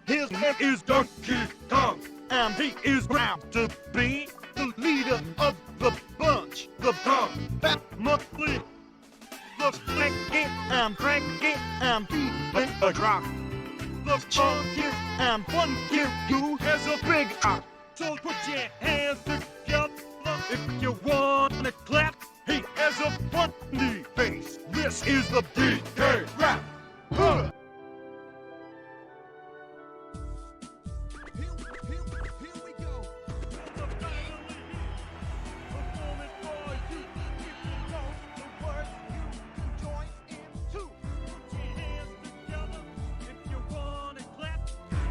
His name is Donkey Kong, and he is proud to be the leader of the bunch. The Combat Monkey looks flaky and cranky and feeling a drop. The funky and funky you has a big eye. So put your hands together if you wanna clap. He has a funny face. This is the DK Rap. Huh. Here we go. Performing for you. If you know the words, you can join in too. Put your hands together if you wanna clap.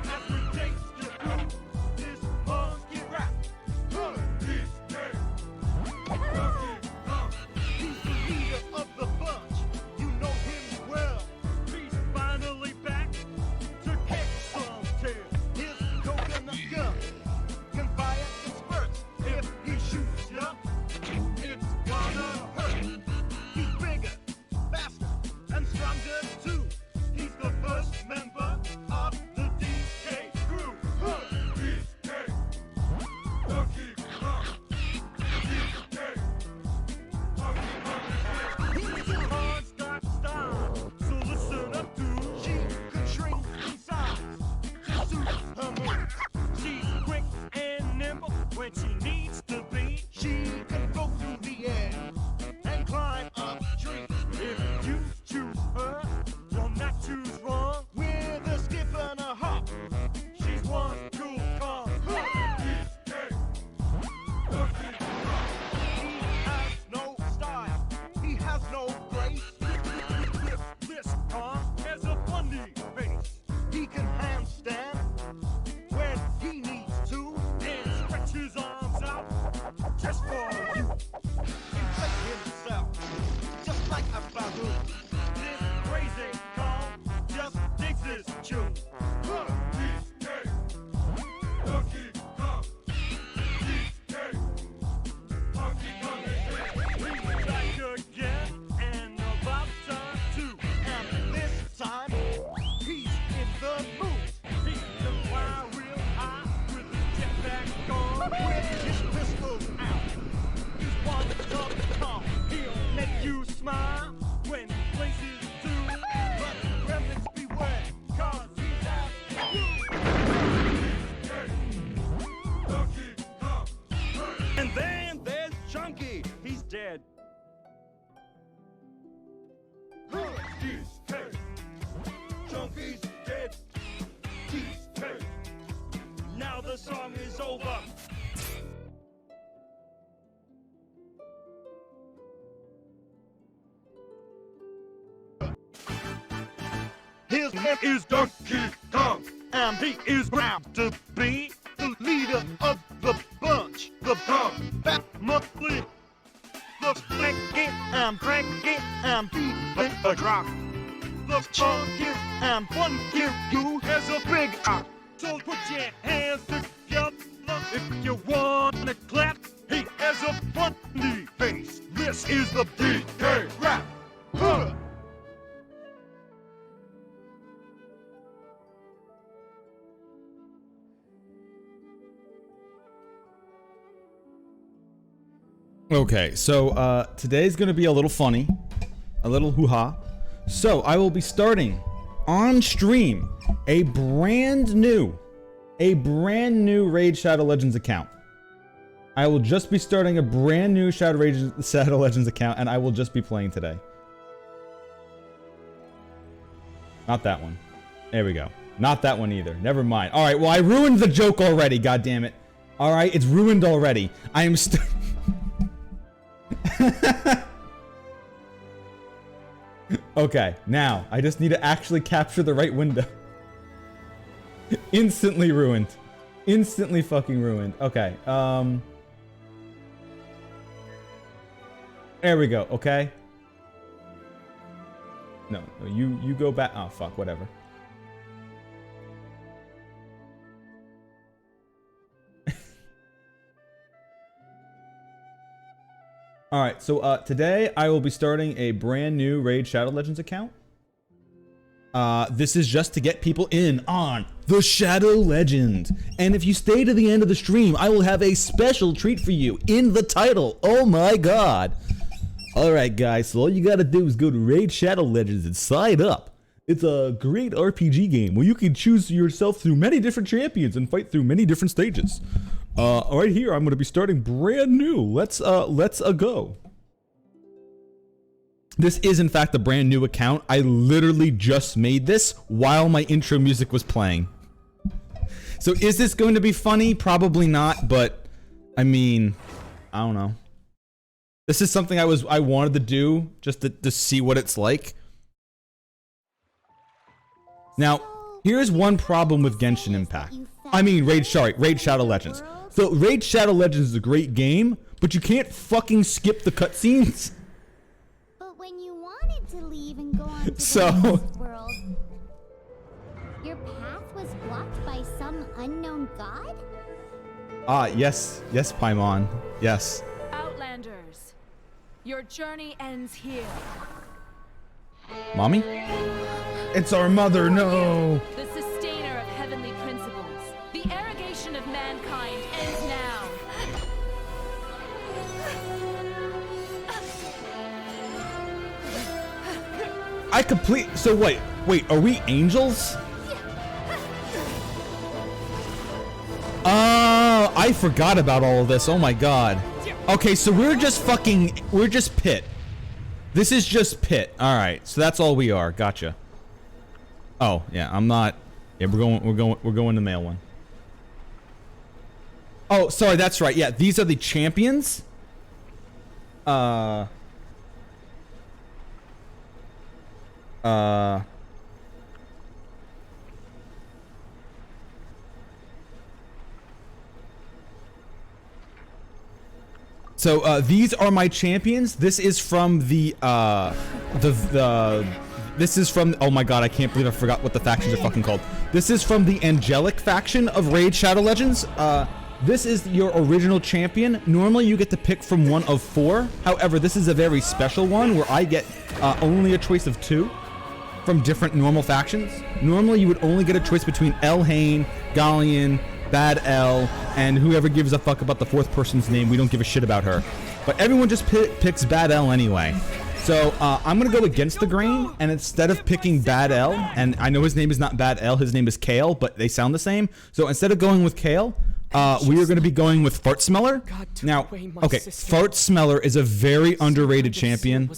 As we taste the groove, this funky rap. Huh. He's the leader of the bunch. You know him well. He's finally back to kick some tail. His coconut gun can fire in spurts. If he shoots ya, it's gonna hurt. He's bigger, faster, and stronger too. He's the first member of the DK crew. Huh. DK, Donkey Kong, DK. He's got style, so listen up to. She can shrink in size to suit her moves. She's quick and nimble when she needs to be. She can go through the air and climb up trees. If you choose her, you'll not choose wrong. With a skip and a hop, she's one cool Kong. He has no style. He has no grace. This Kong has a funny face. He can handstand when he needs to and stretch his arms out just for you. Inflate himself just like a balloon. This crazy Kong just digs his tune. Huh. Donkey Kong. He's back again and about time too. And this time, he's in the mood. He can fly real high with his jetpack on, with his pistols out. He's one tough Kong. He'll make you smile when he places two. But gremlins beware, 'cause he's after you. Donkey Kong. And then there's Chunky. He's dead. He's dead. Chunky's dead. He's dead. Now the song is over. His name is Donkey Kong, and he is proud to be the leader of the bunch. The Combat Monkey looks flaky and cranky and feeling a drop. The funky and funky you has a big eye. So put your hands together if you wanna clap. He has a funny face. This is the DK Rap. Huh. Okay, so today's gonna be a little funny, a little hoo-ha. So I will be starting on stream a brand new Raid Shadow Legends account. I will just be starting a brand new Shadow Legends account, and I will just be playing today. Not that one. There we go. Not that one either. Never mind. All right. Well, I ruined the joke already. God damn it. All right, it's ruined already. I am Okay, now I just need to actually capture the right window. Instantly ruined. Instantly fucking ruined. Okay, there we go, okay? No, you go back. Oh, fuck, whatever. Alright, so today I will be starting a brand new Raid Shadow Legends account. This is just to get people in on the Shadow Legend. And if you stay to the end of the stream, I will have a special treat for you in the title. Oh my god. Alright guys, so all you gotta do is go to Raid Shadow Legends and sign up. It's a great RPG game where you can choose yourself through many different champions and fight through many different stages. Right here, I'm gonna be starting brand new. Let's go. This is in fact a brand new account. I literally just made this while my intro music was playing. So is this going to be funny? Probably not, but I mean, I don't know. This is something I wanted to do just to see what it's like. Now, here's one problem with Genshin Impact. I mean, Raid Shadow Legends. So Raid Shadow Legends is a great game, but you can't fucking skip the cutscenes. But when you wanted to leave and go on to the So- next world, your path was blocked by some unknown god? Yes, Paimon, yes. Outlanders, your journey ends here. Mommy? It's our mother, no! The sustainer of heavenly principles, the arrogation of mankind ends now. So wait, are we angels? Oh, I forgot about all of this, oh my god. Okay, so we're just Pit. This is just Pit, alright, so that's all we are, gotcha. Oh, yeah, I'm not, yeah, we're going the male one. Oh, sorry, that's right, yeah, these are the champions. So these are my champions. This is from this is from, oh my god, I can't believe I forgot what the factions are fucking called. This is from the Angelic faction of Raid Shadow Legends. This is your original champion. Normally you get to pick from one of 4. However, this is a very special one where I get only a choice of 2 from different normal factions. Normally you would only get a choice between Elhain, Galleon, Bad L, and whoever gives a fuck about the 4th person's name. We don't give a shit about her. But everyone just picks Bad L anyway. So I'm gonna go against the grain, and instead of picking Bad L, and I know his name is not Bad L, his name is Kale, but they sound the same. So instead of going with Kale, we are going to be going with Fart Smeller. Now, okay, Fart Smeller is a very underrated champion.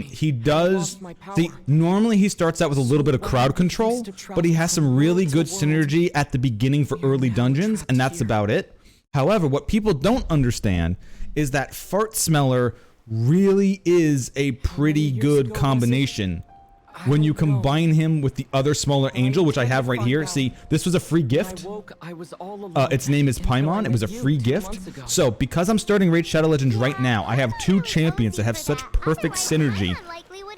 He does, normally he starts out with a little bit of crowd control, but he has some really good synergy at the beginning for early dungeons, and that's about it. However, what people don't understand is that Fart Smeller really is a pretty good combination when you combine him with the other smaller angel, which I have right here. See, this was a free gift. Its name is Paimon. It was a free gift. So, because I'm starting Raid Shadow Legends right now, I have 2 champions that have such perfect synergy.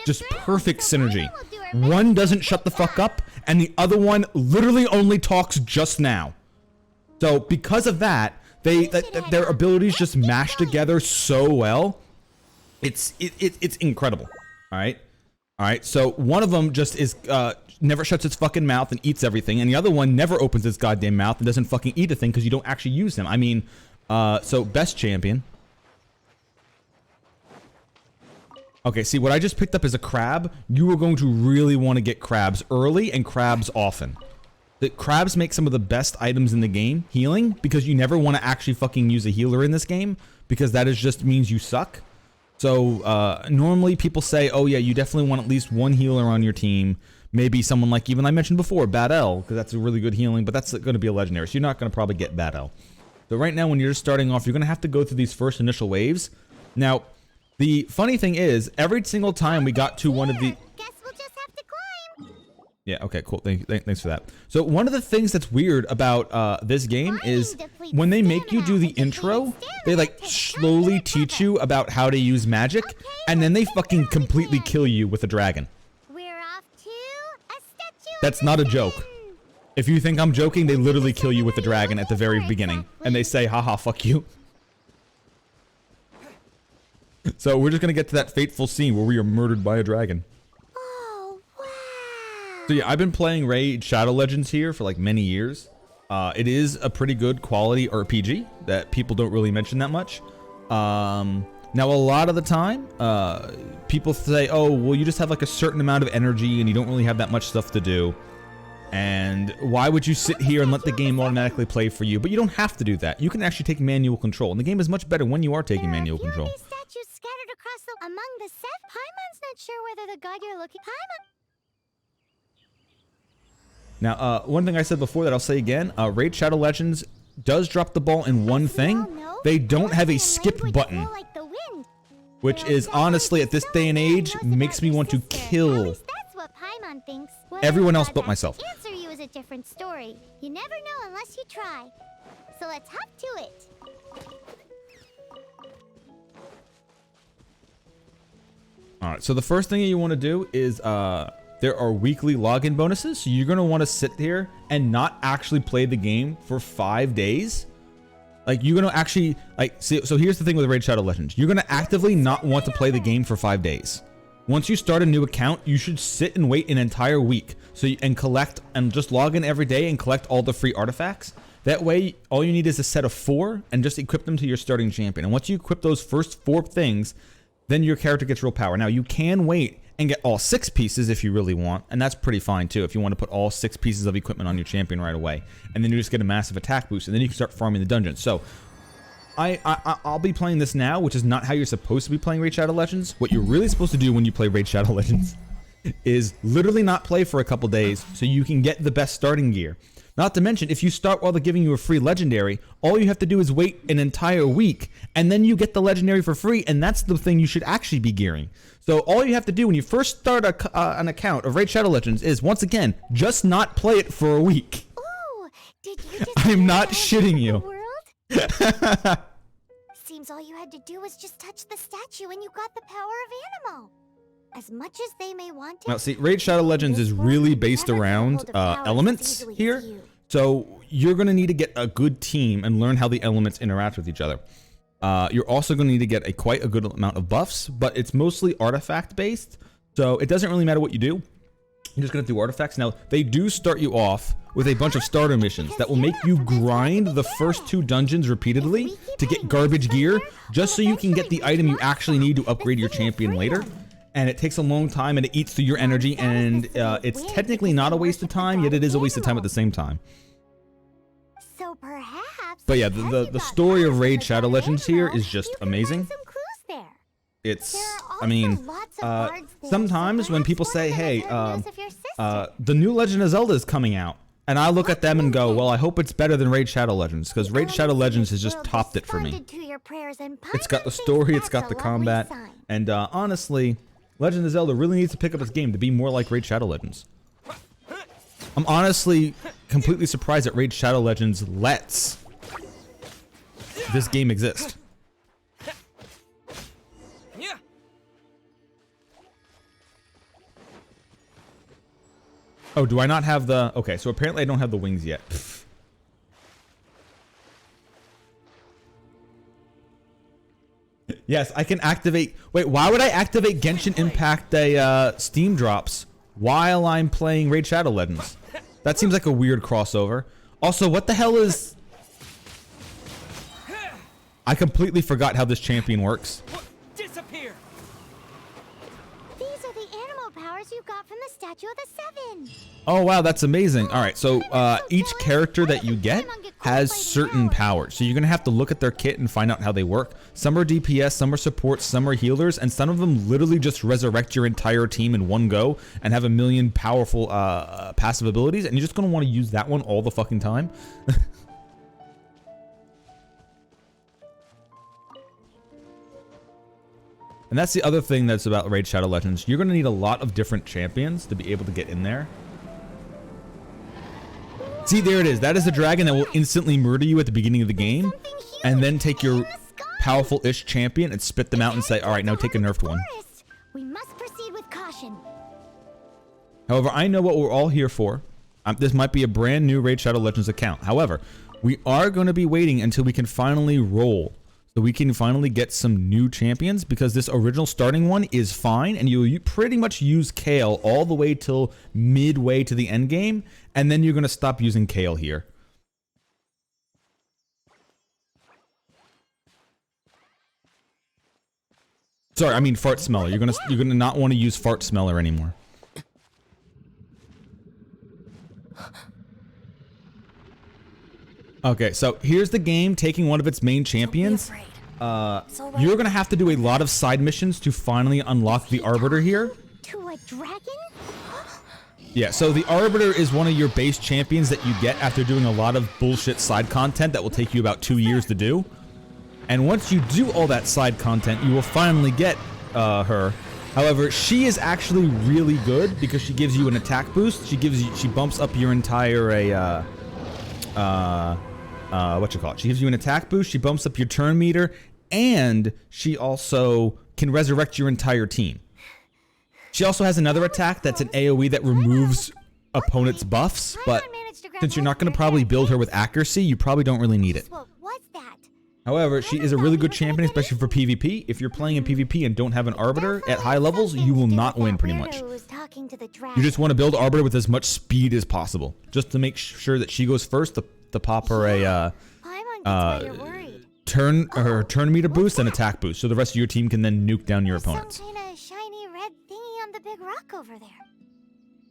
Just perfect synergy. One doesn't shut the fuck up, and the other one literally only talks just now. So, because of that, their abilities just mash together so well. It's incredible. Alright, so one of them just is, never shuts its fucking mouth and eats everything, and the other one never opens its goddamn mouth and doesn't fucking eat a thing because you don't actually use him. I mean, so best champion. Okay, see, what I just picked up is a crab. You are going to really want to get crabs early and crabs often. The crabs make some of the best items in the game, healing, because you never want to actually fucking use a healer in this game, because that is just means you suck. So, normally people say, oh yeah, you definitely want at least 1 healer on your team. Maybe someone like, even I mentioned before, Bad L, because that's a really good healing, but that's going to be a legendary, so you're not going to probably get Bad L. So right now, when you're just starting off, you're going to have to go through these first initial waves. Now, the funny thing is, every single time we got to one of the... Guess we'll just have to climb. Yeah, okay, cool. Thanks for that. So one of the things that's weird about this game is when they make you do the intro, they like slowly teach you about how to use magic, and then they fucking completely kill you with a dragon. We're off to a statue. That's not a joke. If you think I'm joking, they literally kill you with the dragon at the very beginning, and they say, haha, fuck you. So we're just gonna get to that fateful scene where we are murdered by a dragon. Oh, wow. So yeah, I've been playing Raid Shadow Legends here for like many years. It is a pretty good quality RPG that people don't really mention that much. Now, a lot of the time, people say, oh, well, you just have like a certain amount of energy and you don't really have that much stuff to do. And why would you sit here and let the game automatically play for you? But you don't have to do that. You can actually take manual control. And the game is much better when you are taking manual control. There are a few of these statues scattered across the... Among the set, Paimon's not sure whether the god you're looking... Paimon... Now, one thing I said before that I'll say again, Raid Shadow Legends does drop the ball in one thing. They don't have a skip button, which is honestly at this day and age makes me want to kill That's what Paimon thinks. everyone else but myself. Answer you is a different story. You never know unless you try. So let's hop to it. All right, so the first thing you want to do is there are weekly login bonuses. So you're going to want to sit here and not actually play the game for 5 days. Like you're going to actually so here's the thing with Raid Shadow Legends. You're going to actively not want to play the game for 5 days. Once you start a new account, you should sit and wait an entire week and collect and just log in every day and collect all the free artifacts. That way, all you need is a set of 4 and just equip them to your starting champion. And once you equip those first 4 things, then your character gets real power. Now, you can wait and get all 6 pieces if you really want, and that's pretty fine too if you want to put all 6 pieces of equipment on your champion right away. And then you just get a massive attack boost, and then you can start farming the dungeons. So I'll be playing this now, which is not how you're supposed to be playing Raid Shadow Legends. What you're really supposed to do when you play Raid Shadow Legends is literally not play for a couple days so you can get the best starting gear. Not to mention, if you start while they're giving you a free legendary, all you have to do is wait an entire week, and then you get the legendary for free, and that's the thing you should actually be gearing. So all you have to do when you first start an account of Raid Shadow Legends is, once again, just not play it for a week. Ooh, did you just... I'm not shitting you. Seems all you had to do was just touch the statue and you got the power of Anemo. As much as they may want to... Now, see, Raid Shadow Legends is really based around elements here. So you're going to need to get a good team and learn how the elements interact with each other. You're also going to need to get quite a good amount of buffs, but it's mostly artifact based. So it doesn't really matter what you do. You're just going to do artifacts. Now, they do start you off with a bunch of starter missions that will make you grind the first 2 dungeons repeatedly to get garbage gear, just so you can get the item you actually need to upgrade your champion later. And it takes a long time, and it eats through your energy, and it's technically not a waste of time, yet it is a waste of time at the same time. So perhaps... But yeah, the story of Raid Shadow Legends here is just amazing. It's, I mean, sometimes when people say, hey, the new Legend of Zelda is coming out, and I look at them and go, well, I hope it's better than Raid Shadow Legends, because Raid Shadow Legends has just topped it for me. It's got the story, it's got the combat, and honestly, Legend of Zelda really needs to pick up its game to be more like Raid Shadow Legends. I'm honestly completely surprised that Raid Shadow Legends lets this game exist. Oh, do I not have the... Okay, so apparently I don't have the wings yet. Yes, I can activate... Wait, why would I activate Genshin Impact Steam drops while I'm playing Raid Shadow Legends? That seems like a weird crossover. Also, what the hell is... I completely forgot how this champion works. Disappear. These are the animal powers you got from the Statue of the Seven. Oh, wow, that's amazing. All right, so each character that you get has certain powers. So you're going to have to look at their kit and find out how they work. Some are DPS, some are support, some are healers, and some of them literally just resurrect your entire team in one go and have a million powerful passive abilities, and you're just going to want to use that one all the fucking time. And that's the other thing that's about Raid Shadow Legends. You're going to need a lot of different champions to be able to get in there. See, there it is. That is the dragon that will instantly murder you at the beginning of the game, and then take your powerful-ish champion and spit them out and say, all right, now take a nerfed one. We must proceed with caution. However, I know what we're all here for. This might be a brand new Raid Shadow Legends account. However, we are going to be waiting until we can finally roll. So we can finally get some new champions because this original starting one is fine, and you pretty much use Kale all the way till midway to the end game, and then you're gonna stop using Kale here. Sorry, I mean Fart Smeller. You're gonna not want to use Fart Smeller anymore. Okay, so here's the game taking one of its main champions. You're gonna have to do a lot of side missions to finally unlock the Arbiter here. To a dragon? Yeah, so the Arbiter is one of your base champions that you get after doing a lot of bullshit side content that will take you about 2 years to do. And once you do all that side content, you will finally get her. However, she is actually really good because she gives you an attack boost. She bumps up your entire she gives you an attack boost, she bumps up your turn meter, and she also can resurrect your entire team. She also has another attack that's an AoE that removes opponents' buffs, but since you're not going to probably build her with accuracy, you probably don't really need it. What was that? However, she is a really good champion, especially for PvP. If you're playing in PvP and don't have an Arbiter at high levels, you will not win pretty much. You just want to build Arbiter with as much speed as possible, just to make sure that she goes first to pop her a turn meter boost and attack boost, so the rest of your team can then nuke down your opponents. Some kind of shiny red thingy on the big rock over there.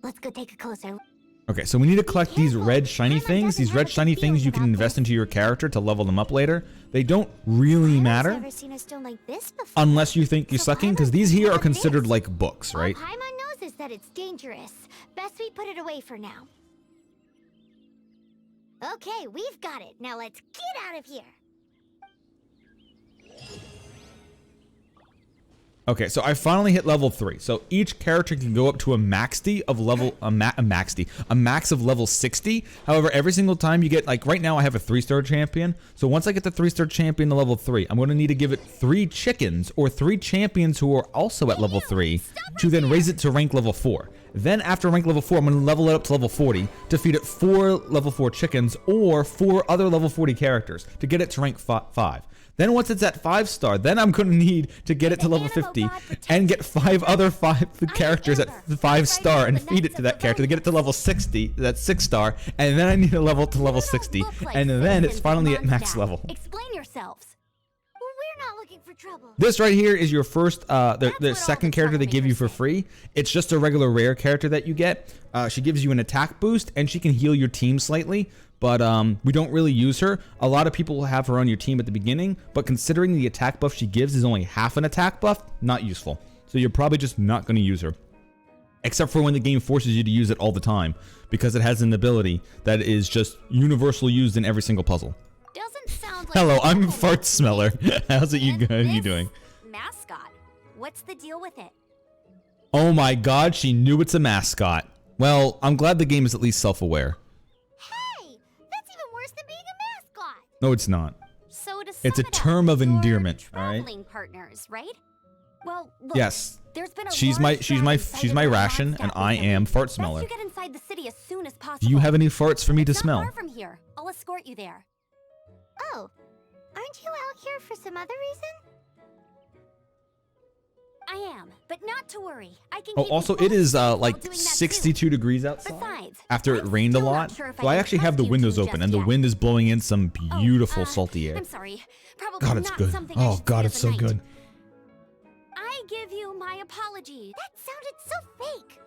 Let's go take a closer look. Okay, so we need to collect these red shiny things. These red shiny things you can invest into your character to level them up later. They don't really matter I've never seen a stone like this before. unless you think you're sucking, because these here are considered like books, right? All Paimon knows is that it's dangerous. Best we put it away for now. Okay, we've got it. Now let's get out of here. Okay, so I finally hit level 3. So each character can go up to a max of level a max of level 60. However, every single time you get, like right now I have a 3-star champion. So once I get the 3-star champion to level 3, I'm going to need to give it 3 chickens or 3 champions who are also at level 3 to then raise it to rank level 4. Then after rank level 4, I'm going to level it up to level 40 to feed it 4 level 4 chickens or 4 other level 40 characters to get it to rank 5. Then once it's at 5-star, then I'm going to need to get it to level 50 and get 5 other characters at 5-star and feed it to that character to get it to level 60, that's 6-star, and then I need to level to level 60, and then it's finally at max level. Explain yourselves. We're not looking for trouble. This right here is your first, the second character they give you for free. It's just a regular rare character that you get. She gives you an attack boost, and she can heal your team slightly. But we don't really use her. A lot of people will have her on your team at the beginning, but considering the attack buff she gives is only half an attack buff, not useful. So you're probably just not going to use her. Except for when the game forces you to use it all the time, because it has an ability that is just universally used in every single puzzle. Doesn't sound like Hello, I'm Fart Smeller. How's it you doing? Mascot. What's the deal with it? Oh my god, she knew it's a mascot. Well, I'm glad the game is at least self-aware. No, it's not. So to It's a sum it term up, of you're endearment, all right? traveling partners, right? Well, look, Yes. there's been a She's large my crowd my inside ration, the and I am Fart Smeller. Best you get inside the city as soon as possible. Do you have any farts for me to It's not smell? far from here. I'll escort you there. Oh, aren't you out here for some other reason? I am, but not to worry. I can. Oh, keep you also, fully it is safe while like doing that, too. 62 degrees outside Besides, after it I'm rained a still not lot. sure if So I can actually have the trust you windows two open, just and the yet. wind is blowing in some beautiful salty air. I'm sorry. Probably God, it's not good. something I Oh should God, say it's as so a knight. good. I give you my apology. That sounded so fake.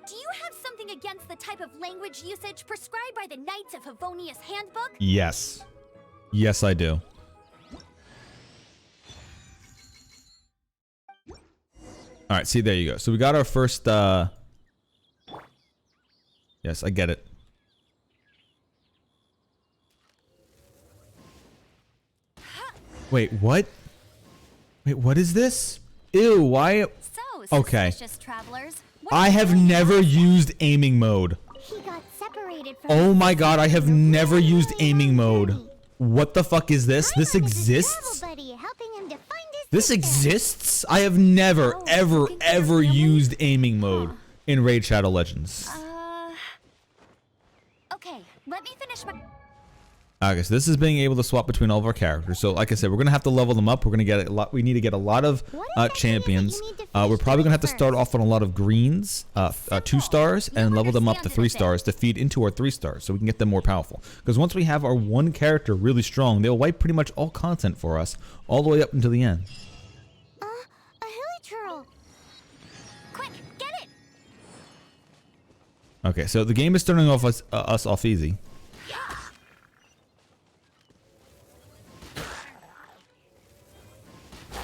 Do you have something against the type of language usage prescribed by the Knights of Favonius Handbook? Yes. Yes, I do. All right, see, there you go. So we got our first, yes, I get it. Wait, what? Wait, what is this? Ew, why? So, Okay. suspicious travelers. What I are you have doing never outside? used aiming mode. He got separated from Oh his my god, I have sister. never Really used long aiming mode. journey. What the fuck is this? This Paimon is his exists? travel buddy, helping him to find his This sister. exists? I have never, Oh, ever, looking for your ever family? used aiming mode in Raid Shadow Legends. Okay, let me finish my... Okay, so this is being able to swap between all of our characters. So like I said, we're gonna have to level them up. We're gonna get a lot. We need to get a lot of champions. We're probably gonna have to start off on a lot of greens, 2 stars, and level them up to 3 stars to feed into our 3 stars, so we can get them more powerful. Because once we have our one character really strong, they'll wipe pretty much all content for us, all the way up until the end. A hilichurl. Quick, get it! Okay, so the game is starting off us off easy.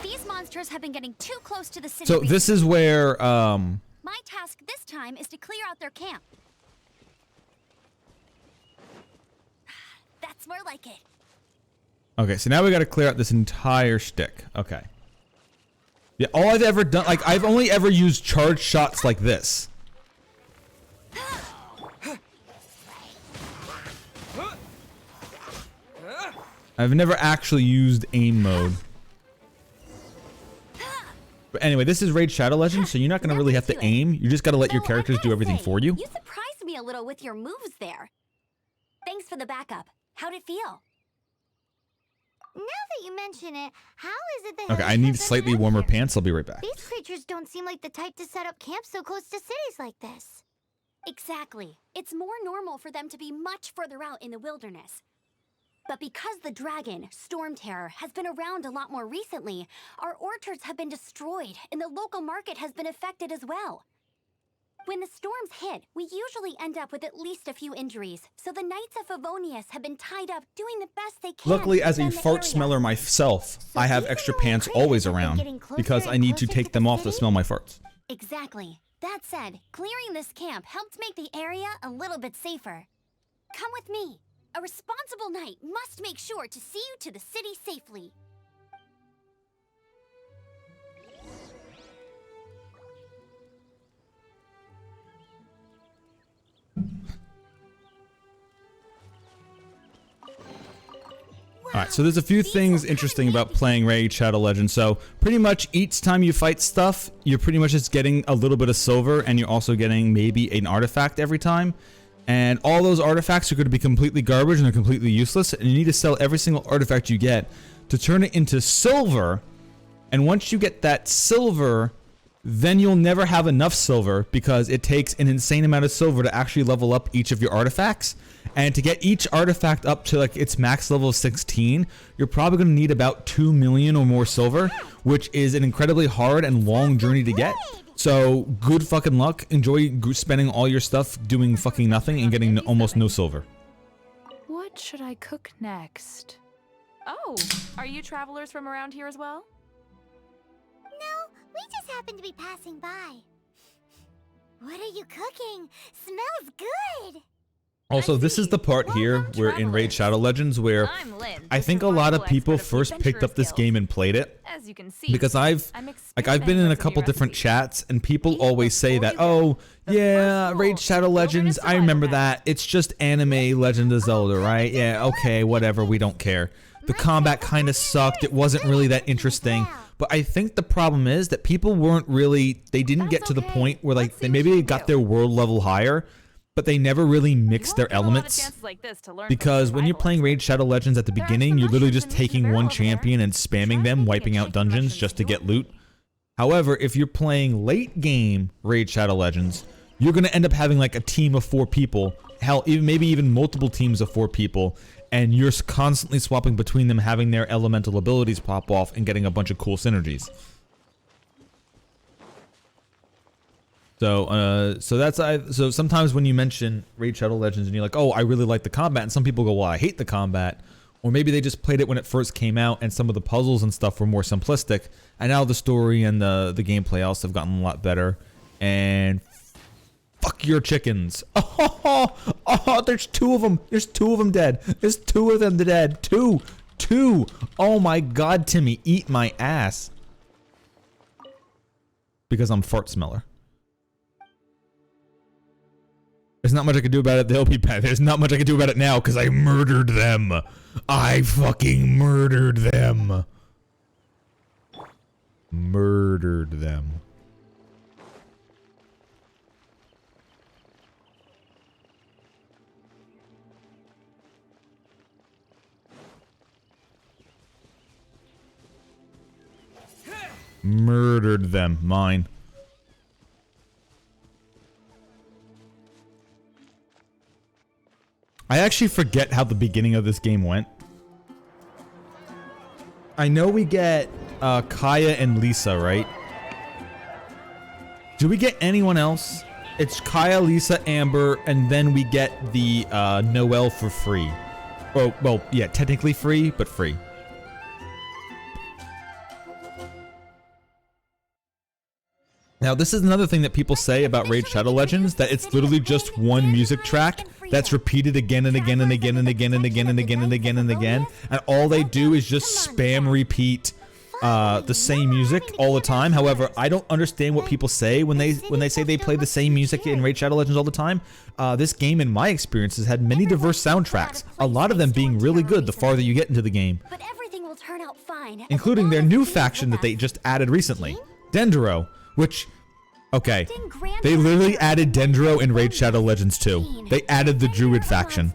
These monsters have been getting too close to the city. So this is where My task this time is to clear out their camp. That's more like it. okay, so now we got to clear out this entire shtick. Okay. Yeah, all I've ever done, like, I've only ever used charge shots like this. I've never actually used aim mode. But anyway, this is Raid Shadow Legends, so you're not going to really have to aim. You just got to let your characters do everything for you. You surprised me a little with your moves there. Thanks for the backup. How'd it feel? Now that you mention it, how is it that... Okay, I need slightly warmer pants. I'll be right back. These creatures don't seem like the type to set up camp so close to cities like this. Exactly. It's more normal for them to be much further out in the wilderness. But because the dragon, Storm Terror, has been around a lot more recently, our orchards have been destroyed and the local market has been affected as well. When the storms hit, we usually end up with at least a few injuries, so the Knights of Favonius have been tied up doing the best they can. Luckily, to as a defend the fart area. smeller myself, I have extra pants always around because I need to take them off to smell my farts. Exactly. That said, clearing this camp helped make the area a little bit safer. Come with me. A responsible knight must make sure to see you to the city safely. Alright, so there's a few things interesting about playing Raid Shadow Legends. So pretty much each time you fight stuff, you're pretty much just getting a little bit of silver, and you're also getting maybe an artifact every time. And all those artifacts are going to be completely garbage and they're completely useless, and you need to sell every single artifact you get to turn it into silver. And once you get that silver, then you'll never have enough silver because it takes an insane amount of silver to actually level up each of your artifacts. And to get each artifact up to like its max level of 16, you're probably going to need about 2 million or more silver, which is an incredibly hard and long journey to get. So good fucking luck. Enjoy spending all your stuff doing fucking nothing and getting almost no silver. What should I cook next? Oh, are you travelers from around here as well? No, we just happened to be passing by. What are you cooking? Smells good! Also, this is the part here where in Raid Shadow Legends where I'm Lynn, I the think a lot of survival people expert of first picked up this adventurer's game and played it. As you can see, Because I've been in a couple different chats and people always say that, oh yeah, Raid Shadow Legends, I remember that. It's just anime Legend of Zelda, right? Yeah, okay, whatever, we don't care. The combat kind of sucked. It wasn't really that interesting. But I think the problem is that people weren't really, they didn't get to the point where like maybe they got their world level higher, but they never really mixed their elements. Because when you're playing Raid Shadow Legends at the beginning, you're literally just taking one champion and spamming them, wiping out dungeons just to get loot. However, if you're playing late game Raid Shadow Legends, you're going to end up having like a team of 4 people, hell, maybe even multiple teams of 4 people, and you're constantly swapping between them, having their elemental abilities pop off and getting a bunch of cool synergies. So, so sometimes when you mention Raid Shadow Legends and you're like, oh, I really like the combat, and some people go, well, I hate the combat, or maybe they just played it when it first came out and some of the puzzles and stuff were more simplistic, and now the story and the gameplay also have gotten a lot better, and fuck your chickens. Oh, there's 2 of them. There's 2 of them dead. There's 2 of them dead. 2. Oh my god, Timmy, eat my ass. Because I'm fart smeller. There's not much I can do about it. They'll be bad. There's not much I can do about it now because I murdered them. I fucking murdered them. Murdered them. Murdered them. Mine. I actually forget how the beginning of this game went. I know we get Kaya and Lisa, right? Do we get anyone else? It's Kaya, Lisa, Amber, and then we get the Noelle for free. Oh, well, yeah, technically free, but free. Now, this is another thing that people say about Raid Shadow Legends, that it's literally just one music track that's repeated again and again and again and again and again and again and again and again, and all they do is just spam repeat the same music all the time. However, I don't understand what people say when they say they play the same music in Raid Shadow Legends all the time. This game, in my experience, has had many diverse soundtracks, a lot of them being really good the farther you get into the game, But everything will turn out fine. including their new faction that they just added recently, Dendro, which, okay, they literally added Dendro in Raid Shadow Legends 2. They added the Druid faction.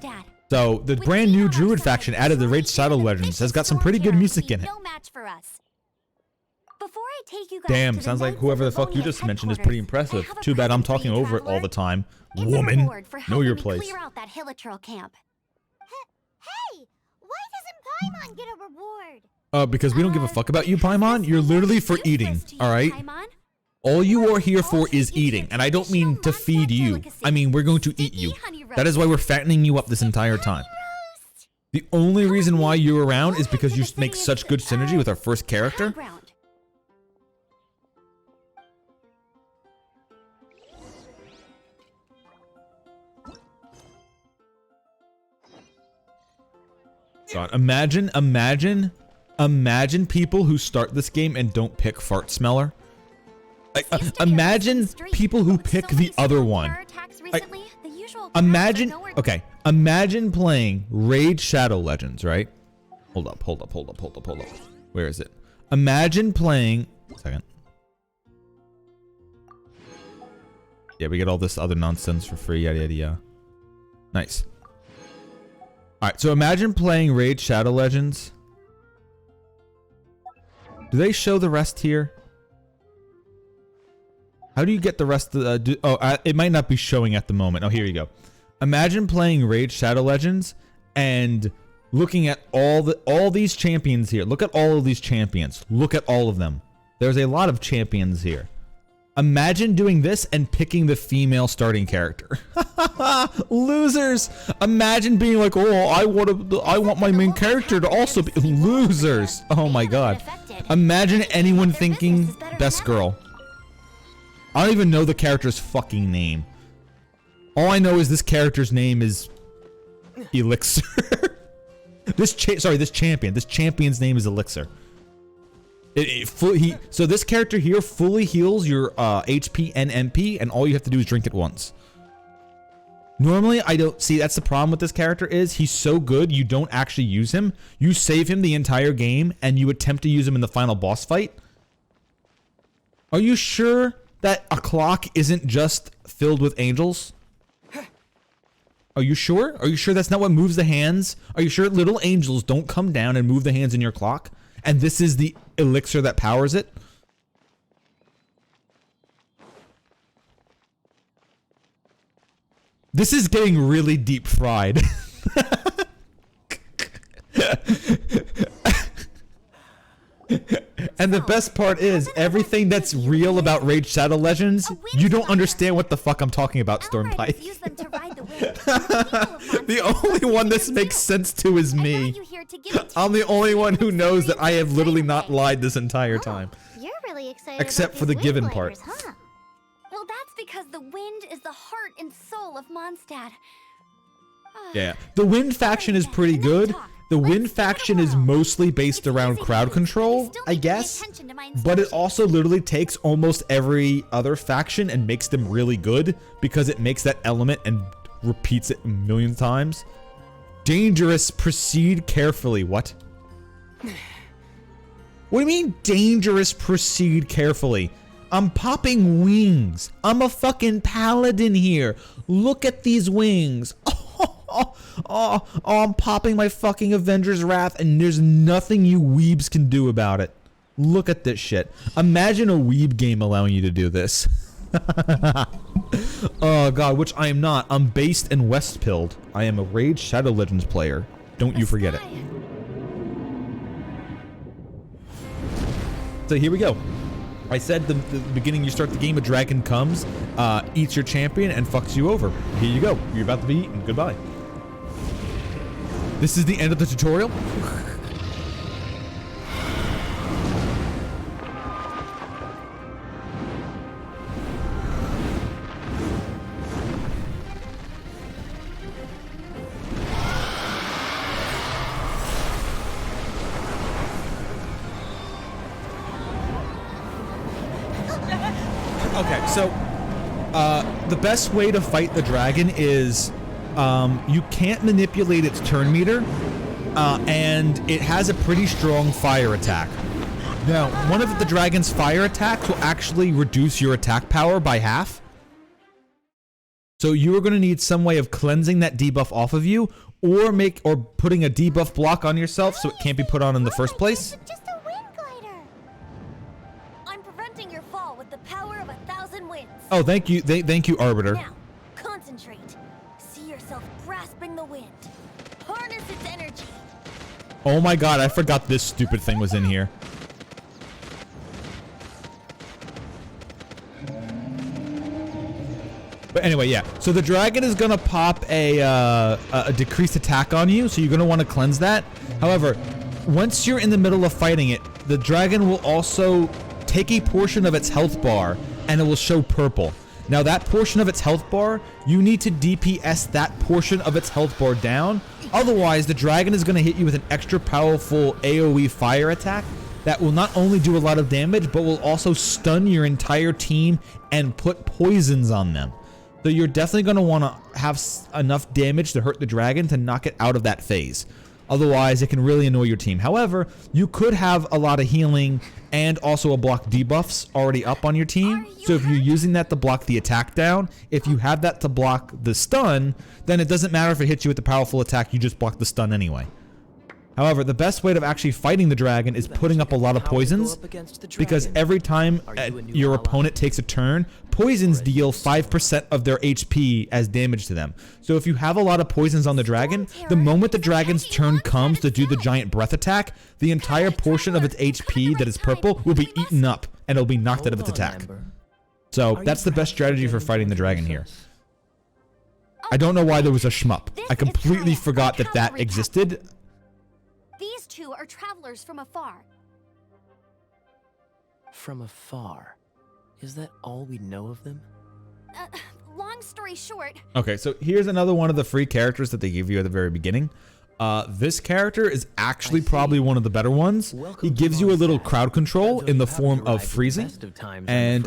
So, the brand new Druid faction added the Raid Shadow Legends has got some pretty good music in it. No match for us. Before I take you guys Damn, to the sounds like Knights whoever the of fuck you Livonia just mentioned is pretty headquarters, impressive. I have a Too bad I'm present for talking you, over it all traveler. the time. It's a Woman, reward for know helping your me place. Clear out that Hilichurl camp. Hey, why doesn't Paimon get a reward? Because we don't give a fuck about you, Paimon. You're literally for eating, alright? Paimon? All you are here for is eating, and I don't mean to feed you. I mean, we're going to eat you. That is why we're fattening you up this entire time. The only reason why you're around is because you make such good synergy with our first character. Background. God, imagine people who start this game and don't pick Fart Smeller. Imagine people who pick the other one. Imagine, okay, imagine playing Raid Shadow Legends, right? Hold up. Where is it? Imagine playing, second. Yeah, we get all this other nonsense for free, yada yada yada. Nice. Alright, so imagine playing Raid Shadow Legends. Do they show the rest here? How do you get the rest of the... it might not be showing at the moment. Oh, here you go. Imagine playing Raid Shadow Legends and looking at all these champions here. Look at all of these champions. Look at all of them. There's a lot of champions here. Imagine doing this and picking the female starting character. Losers! Imagine being like, oh, I want my main character to also be... Losers! Oh my god. Imagine anyone thinking best girl. I don't even know the character's fucking name. All I know is this character's name is Elixir. This champion. This champion's name is Elixir. So this character here fully heals your HP and MP, and all you have to do is drink it once. Normally, I don't see. That's the problem with this character is he's so good you don't actually use him. You save him the entire game, and you attempt to use him in the final boss fight. Are you sure that a clock isn't just filled with angels? Are you sure? Are you sure that's not what moves the hands? Are you sure little angels don't come down and move the hands in your clock? And this is the elixir that powers it? This is getting really deep fried. And the best part is, everything that's real about Raid Shadow Legends, you don't understand what the fuck I'm talking about, Stormpike. The only one this makes sense to is me. I'm the only one who knows that I have literally not lied this entire time. You're really excited Except about for the these given wind part. bladers, huh? Well, that's because the wind is the heart and soul of Mondstadt. Yeah, the Wind faction is pretty good. The Wind faction is mostly based around crowd control, I guess. But it also literally takes almost every other faction and makes them really good because it makes that element and repeats it a million times. Dangerous, proceed carefully. What? What do you mean dangerous, proceed carefully? I'm popping wings. I'm a fucking paladin here. Look at these wings. I'm popping my fucking Avenger's Wrath, and there's nothing you weebs can do about it. Look at this shit. Imagine a weeb game allowing you to do this. Oh god, which I am not. I'm based in Westpilled. I am a Raid Shadow Legends player. Don't you forget it. So here we go. I said the beginning you start the game, a dragon comes, eats your champion, and fucks you over. Here you go. You're about to be eaten. Goodbye. This is the end of the tutorial. Okay, so the best way to fight the dragon is you can't manipulate its turn meter, and it has a pretty strong fire attack. Now, one of the dragon's fire attacks will actually reduce your attack power by half. So you are going to need some way of cleansing that debuff off of you, or putting a debuff block on yourself so it can't be put on in the first place. It's just a wind glider. I'm preventing your fall with the power of 1,000 winds. Oh, thank you, thank you, Arbiter. Now, concentrate. See yourself grasping the wind. Harness its energy. Oh my god, I forgot this stupid thing was in here. But anyway, yeah. So the dragon is gonna pop a decreased attack on you, so you're gonna want to cleanse that. However, once you're in the middle of fighting it, the dragon will also take a portion of its health bar, and it will show purple. Now that portion of its health bar, you need to DPS that portion of its health bar down. Otherwise, the dragon is gonna hit you with an extra powerful AoE fire attack that will not only do a lot of damage, but will also stun your entire team and put poisons on them. So you're definitely going to want to have enough damage to hurt the dragon to knock it out of that phase. Otherwise, it can really annoy your team. However, you could have a lot of healing and also a block debuffs already up on your team. So if you're using that to block the attack down, if you have that to block the stun, then it doesn't matter if it hits you with the powerful attack, you just block the stun anyway. However, the best way of actually fighting the dragon is putting up a lot of poisons, because every time your opponent takes a turn, poisons deal 5% of their HP as damage to them. So if you have a lot of poisons on the dragon, the moment the dragon's turn comes to do the giant breath attack, the entire portion of its HP that is purple will be eaten up, and it'll be knocked out of its attack. So that's the best strategy for fighting the dragon here. I don't know why there was a shmup. I completely forgot that that existed. These two are travelers from afar. From afar? Is that all we know of them? Long story short, Okay, so here's another one of the free characters that they give you at the very beginning. This character is actually probably one of the better ones. He gives you a little crowd control in the form of freezing. And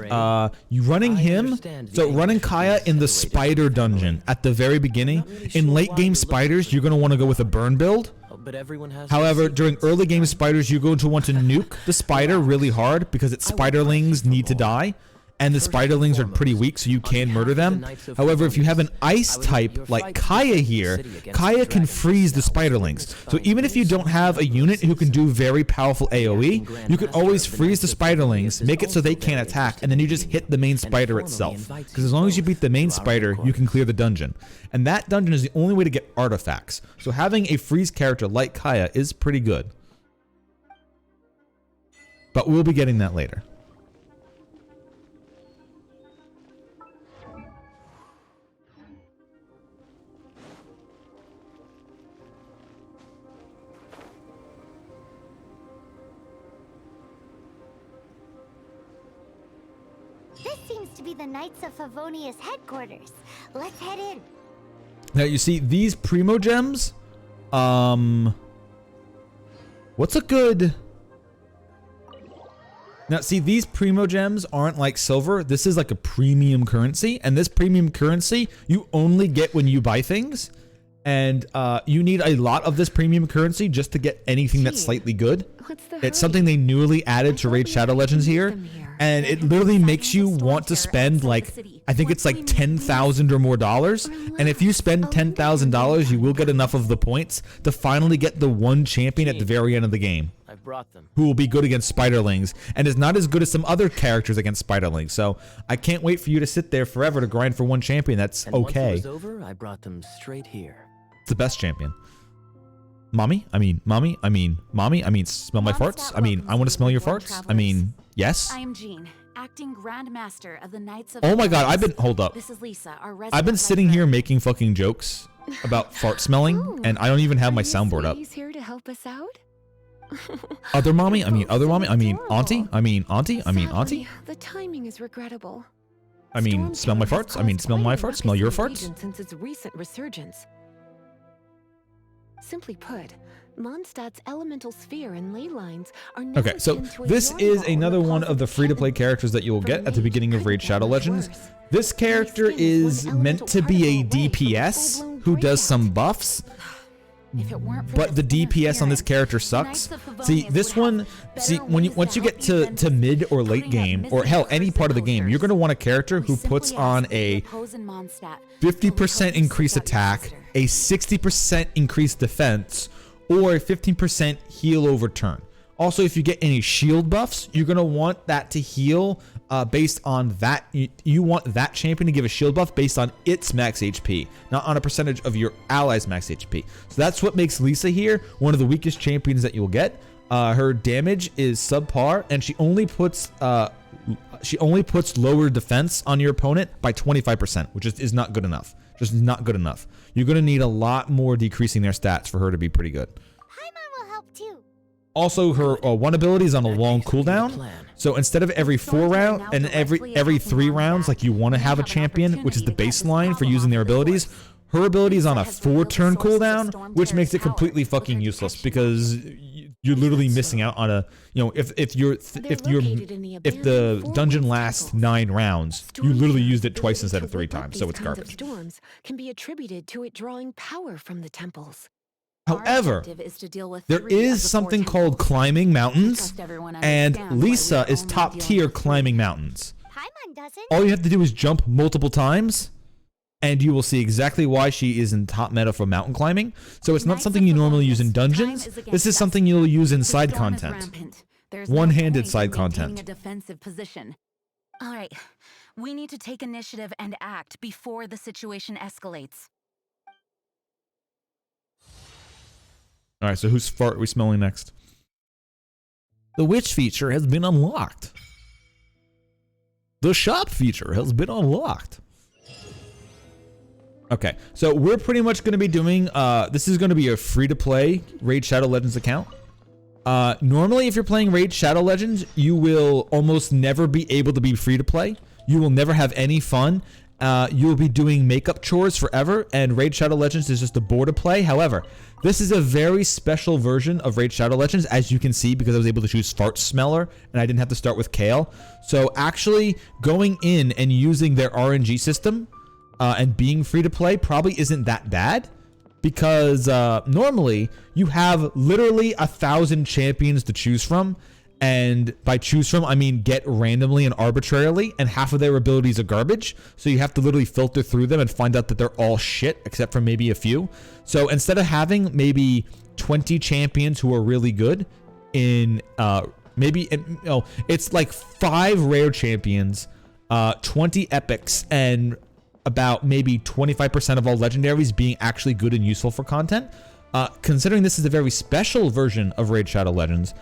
you running him, so running Kaya in the spider dungeon at the very beginning. In late game spiders, you're going to want to go with a burn build. But everyone has. However, during early game spiders, you're going to want to nuke the spider really hard because its spiderlings need to die. And the spiderlings are pretty weak, so you can murder them. However, if you have an ice type like Kaya here, Kaya can freeze the spiderlings. So even if you don't have a unit who can do very powerful AoE, you can always freeze the spiderlings, make it so they can't attack, and then you just hit the main spider itself. Because as long as you beat the main spider, you can clear the dungeon. And that dungeon is the only way to get artifacts. So having a freeze character like Kaya is pretty good. But we'll be getting that later. This seems to be the Knights of Favonius headquarters. Let's head in. Now you see these Primo Gems, what's a good... Now see, these Primo Gems aren't like silver, this is like a premium currency, and this premium currency you only get when you buy things, and you need a lot of this premium currency just to get anything that's slightly good. It's something they newly added to Raid Shadow Legends here, and it literally makes you want to spend like, I think it's like $10,000 or more dollars, and if you spend $10,000, you will get enough of the points to finally get the one champion at the very end of the game. brought them. who will be good against Spiderlings and is not as good as some other characters against Spiderlings. So I can't wait for you to sit there forever to grind for one champion. That's And okay. once it was over, I brought them straight here. It's the best champion. Mommy, smell my farts. I want to smell your farts. Yes. I am Jean, acting Grand Master of the Knights of Oh my god, Columbus. hold up. This is Lisa, our I've been resident sitting here librarian. making fucking jokes about fart smelling, and I don't even have my soundboard up. He's here to help us out. Other mommy, auntie, adorable. auntie, Sadly, the timing is regrettable. Storm smell my Town has farts. caused Smell my quite a farts. Smell your ruckus in the farts. region since its recent resurgence. Simply put, Mondstadt's elemental sphere and ley lines are now Okay, so akin to a this yarn is ball or another one of closet the free-to-play cannon. characters that you will For get a at the mage, beginning of couldn't Raid get Shadow much Legends. worse. This character skin is is one meant to be a elemental particle away from a DPS full-blown who does breakout. some buffs, If it weren't for but the this DPS on this interference, character the sucks. Knights of See, Favonius this would one, have see, better when you ways once to you help get the to defenses, mid or late putting up game, or missing hell, any curse part of the game, you're posters. going to want a character We who simply puts ask on that you a oppose in Mondstadt, 50% so we increased hope you attack, faster. a 60% increased defense, or a 15% heal over turn. Also, if you get any shield buffs, you're going to want that to heal based on that. You want that champion to give a shield buff based on its max HP, not on a percentage of your allies' max HP. So that's what makes Lisa here one of the weakest champions that you'll get. Her damage is subpar, and she only puts lower defense on your opponent by 25%, which is not good enough. Just not good enough. You're going to need a lot more decreasing their stats for her to be pretty good. Paimon will help too. Also, her one ability is on a long cooldown. plan. So instead of every 4 round and every 3 rounds, like you want to have a champion, which is the baseline for using their abilities, her ability is on a 4-turn cooldown, which makes it completely fucking useless because you're literally missing out on a, if the dungeon lasts 9 rounds, you literally used it twice instead of 3 times, so it's garbage. Storms can be attributed to it drawing power from the temples. However, objective is to deal with there 3 of is the 4 something temples. called climbing mountains, Trust everyone and understands why Lisa we're is only top dealing tier with 3. climbing mountains. Paimon doesn't. All you have to do is jump multiple times, and you will see exactly why she is in top meta for mountain climbing. So it's not Knights something of you normally Favonius, use in time dungeons. is against This is us. something you'll use in The side storm is content. rampant. There's One-handed no point side in maintaining content. a defensive position. All right, we need to take initiative and act before the situation escalates. All right, so whose fart are we smelling next? The witch feature has been unlocked. The shop feature has been unlocked. Okay, so we're pretty much going to be doing, this is going to be a free-to-play Raid Shadow Legends account. Normally, if you're playing Raid Shadow Legends, you will almost never be able to be free-to-play. You will never have any fun. You will be doing makeup chores forever, and Raid Shadow Legends is just a bore to play. However, this is a very special version of Raid Shadow Legends, as you can see, because I was able to choose Fart Smeller, and I didn't have to start with Kale. So actually going in and using their RNG system and being free to play probably isn't that bad, because normally you have literally 1,000 champions to choose from. And by choose from, I mean get randomly and arbitrarily, and half of their abilities are garbage. So you have to literally filter through them and find out that they're all shit, except for maybe a few. So instead of having maybe 20 champions who are really good in it's like 5 rare champions, 20 epics, and about maybe 25% of all legendaries being actually good and useful for content. Considering this is a very special version of Raid Shadow Legends,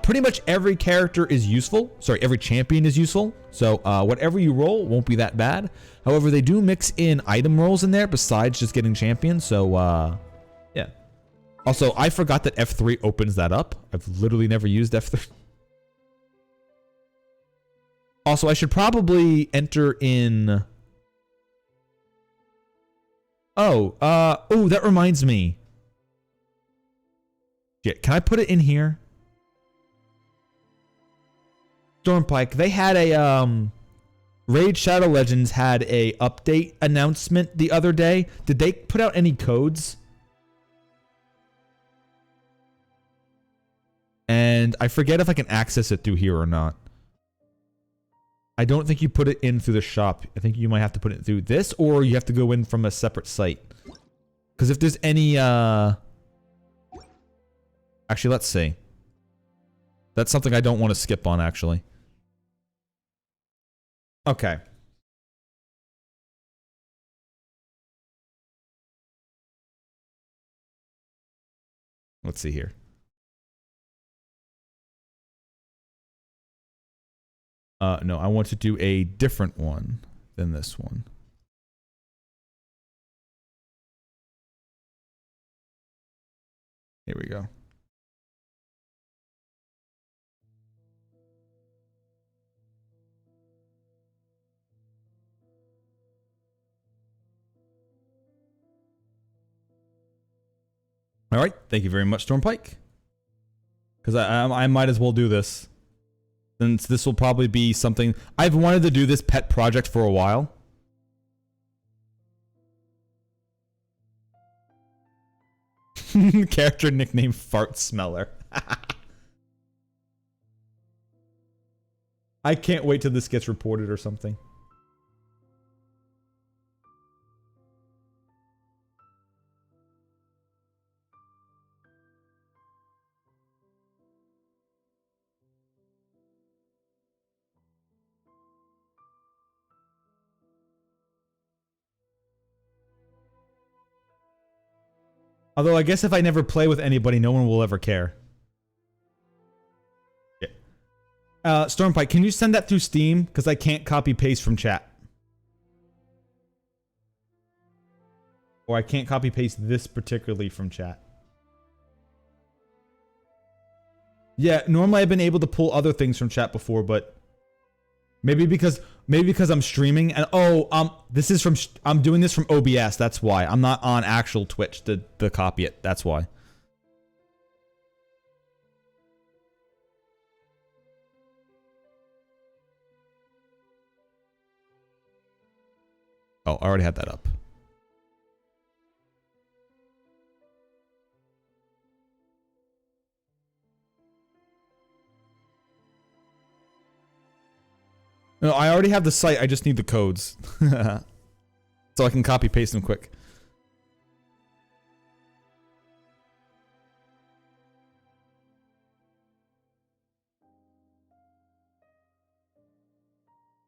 pretty much every character is useful. Sorry, every champion is useful. So whatever you roll won't be that bad. However, they do mix in item rolls in there besides just getting champions. So yeah. Also, I forgot that F3 opens that up. I've literally never used F3. Also, I should probably enter in... Oh, that reminds me. Shit, can I put it in here? Stormpike, they had a Raid Shadow Legends had a update announcement the other day. Did they put out any codes? And I forget if I can access it through here or not. I don't think you put it in through the shop. I think you might have to put it through this, or you have to go in from a separate site. Because if there's any Actually, let's see. That's something I don't want to skip on, actually. Okay. Let's see here. No, I want to do a different one than this one. Here we go. All right, thank you very much, Stormpike. Because I might as well do this. Since this will probably be something... I've wanted to do this pet project for a while. Character nickname Fart Smeller. I can't wait till this gets reported or something. Although I guess if I never play with anybody, no one will ever care. Yeah. Stormpike, can you send that through Steam? Because I can't copy paste from chat. Or I can't copy paste this particularly from chat. Yeah, normally I've been able to pull other things from chat before, but maybe because I'm streaming and this is from I'm doing this from OBS. That's why I'm not on actual Twitch to copy it. That's why. Oh, I already had that up. No, I already have the site. I just need the codes. So I can copy paste them quick.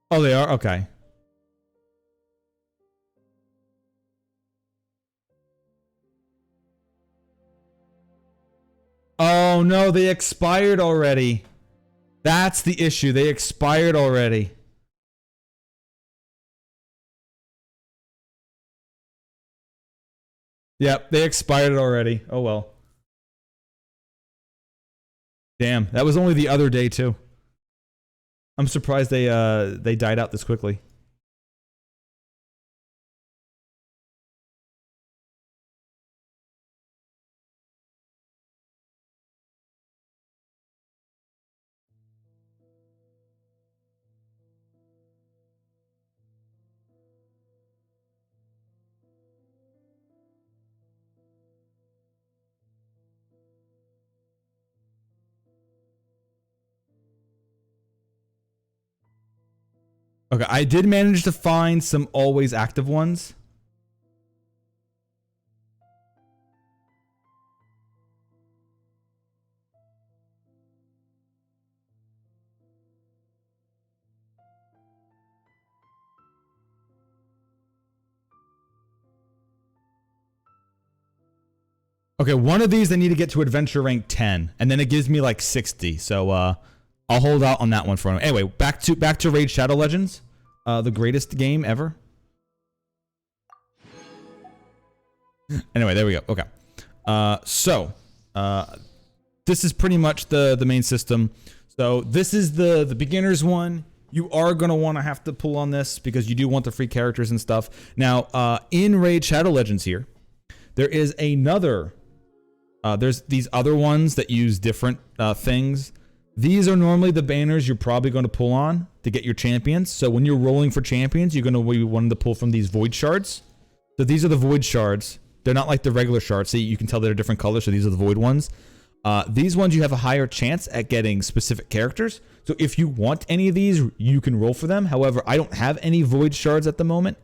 Oh, they are? Okay. Oh no, they expired already. That's the issue. They expired already. Yep, they expired already. Oh well. Damn, that was only the other day too. I'm surprised they died out this quickly. Okay, I did manage to find some always active ones. Okay, one of these I need to get to adventure rank 10, and then it gives me like 60. So I'll hold out on that one for now. Anyway, back to Raid Shadow Legends, the greatest game ever. Anyway, there we go. Okay, this is pretty much the main system. So this is the beginner's one. You are gonna want to have to pull on this because you do want the free characters and stuff. Now, in Raid Shadow Legends here, there is another. There's these other ones that use different things. These are normally the banners you're probably going to pull on to get your champions. So when you're rolling for champions, you're going to be wanting to pull from these void shards. So these are the void shards. They're not like the regular shards. See, you can tell they're different colors. So these are the void ones. These ones you have a higher chance at getting specific characters. So if you want any of these, you can roll for them. However, I don't have any void shards at the moment,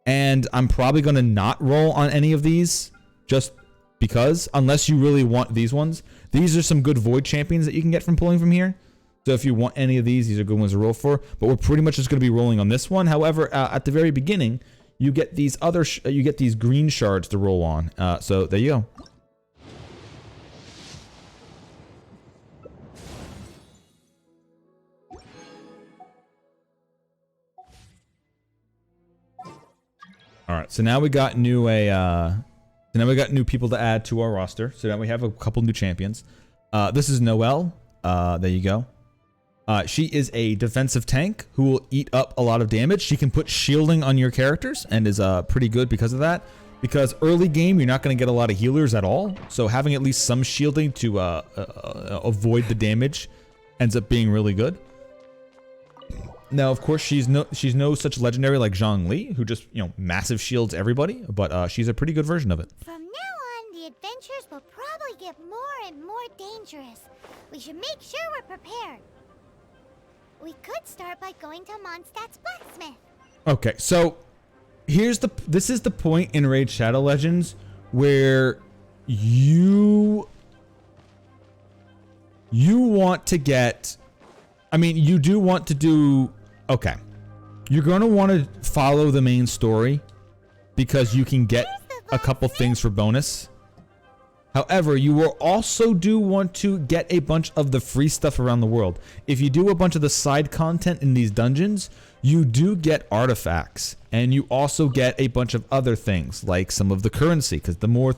and I'm probably going to not roll on any of these just because unless you really want these ones, these are some good void champions that you can get from pulling from here. So if you want any of these are good ones to roll for. But we're pretty much just going to be rolling on this one. However, at the very beginning, you get these other you get these green shards to roll on. So there you go. All right, so now we got new people to add to our roster. So now we have a couple new champions. This is Noelle. There you go. She is a defensive tank who will eat up a lot of damage. She can put shielding on your characters and is pretty good because of that. Because early game, you're not going to get a lot of healers at all. So having at least some shielding to avoid the damage ends up being really good. Now, of course, she's no such legendary like Zhongli, who just, massive shields everybody, but she's a pretty good version of it. From now on, the adventures will probably get more and more dangerous. We should make sure we're prepared. We could start by going to Mondstadt's blacksmith. Okay, so this is the point in Raid Shadow Legends where you want to get, you do want to do, okay. You're going to want to follow the main story because you can get a couple things for bonus. However, you will also do want to get a bunch of the free stuff around the world. If you do a bunch of the side content in these dungeons, you do get artifacts, and you also get a bunch of other things like some of the currency, because the more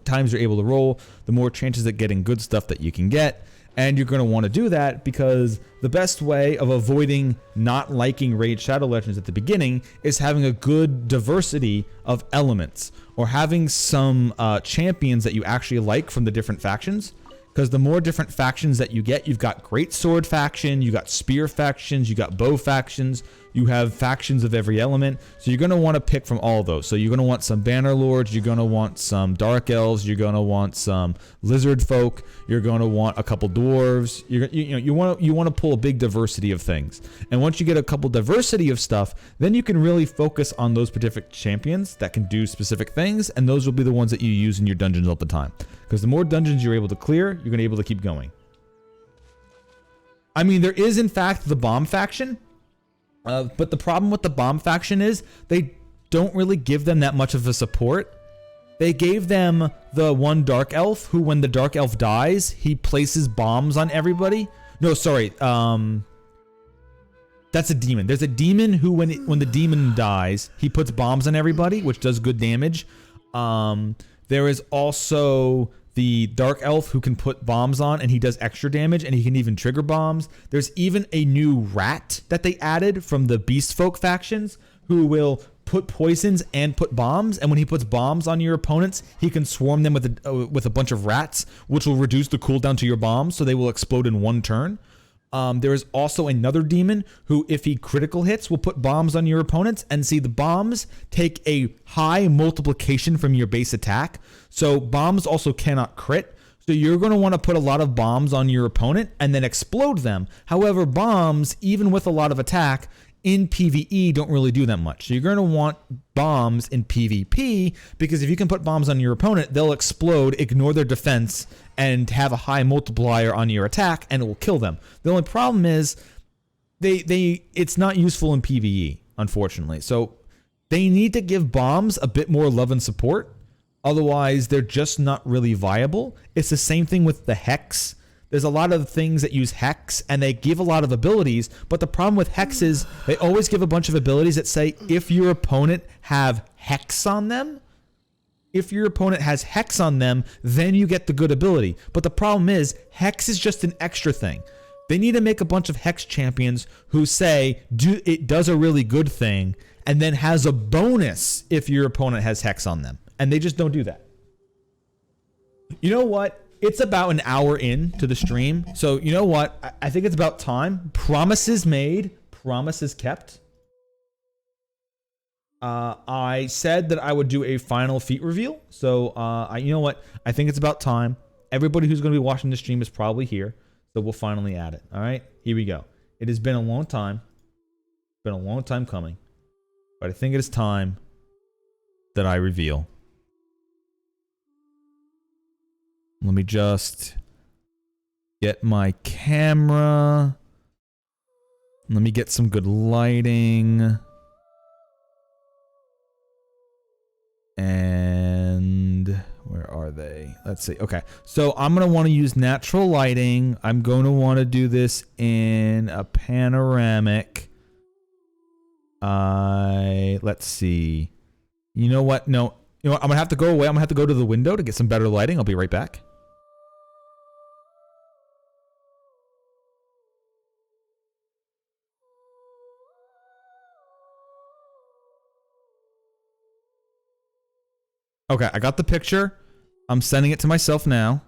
times you're able to roll, the more chances at getting good stuff that you can get. And you're going to want to do that because the best way of avoiding not liking Raid Shadow Legends at the beginning is having a good diversity of elements, or having some champions that you actually like from the different factions. Because the more different factions that you get, you've got great sword faction, you got spear factions, you got bow factions, you have factions of every element. So you're going to want to pick from all of those. So you're going to want some banner lords, you're going to want some dark elves, you're going to want some lizard folk, you're going to want a couple dwarves. You want to pull a big diversity of things. And once you get a couple diversity of stuff, then you can really focus on those specific champions that can do specific things, and those will be the ones that you use in your dungeons all the time. Because the more dungeons you're able to clear, you're going to be able to keep going. There is in fact the bomb faction. But the problem with the bomb faction is they don't really give them that much of a support. They gave them the one dark elf who, when the dark elf dies, he places bombs on everybody. No, sorry. That's a demon. There's a demon who, when the demon dies, he puts bombs on everybody, which does good damage. There is also the dark elf who can put bombs on, and he does extra damage, and he can even trigger bombs. There's even a new rat that they added from the beast folk factions who will put poisons and put bombs, and when he puts bombs on your opponents, he can swarm them with a bunch of rats, which will reduce the cooldown to your bombs, so they will explode in one turn. There is also another demon who, if he critical hits, will put bombs on your opponents, and see, the bombs take a high multiplication from your base attack. So bombs also cannot crit. So you're going to want to put a lot of bombs on your opponent and then explode them. However, bombs, even with a lot of attack, in PvE don't really do that much. So you're going to want bombs in PvP, because if you can put bombs on your opponent, they'll explode, ignore their defense, and have a high multiplier on your attack, and it will kill them. The only problem is it's not useful in PvE, unfortunately. So they need to give bombs a bit more love and support. Otherwise, they're just not really viable. It's the same thing with the Hex. There's a lot of things that use Hex, and they give a lot of abilities, but the problem with Hex is they always give a bunch of abilities that say if your opponent have Hex on them, then you get the good ability. But the problem is, Hex is just an extra thing. They need to make a bunch of Hex champions who say it does a really good thing, and then has a bonus if your opponent has Hex on them. And they just don't do that. You know what? It's about an hour in to the stream. So you know what? I think it's about time. Promises made, promises kept. I said that I would do a final feat reveal. So you know what? I think it's about time. Everybody who's going to be watching the stream is probably here. So we'll finally add it. All right, here we go. It has been a long time. It's been a long time coming. But I think it is time that I reveal Let me just get my camera. Let me get some good lighting. And where are they? Let's see. Okay. So I'm going to want to use natural lighting. I'm going to want to do this in a panoramic. Let's see. You know what? No. You know what? I'm going to have to go away. I'm going to have to go to the window to get some better lighting. I'll be right back. Okay, I got the picture. I'm sending it to myself now.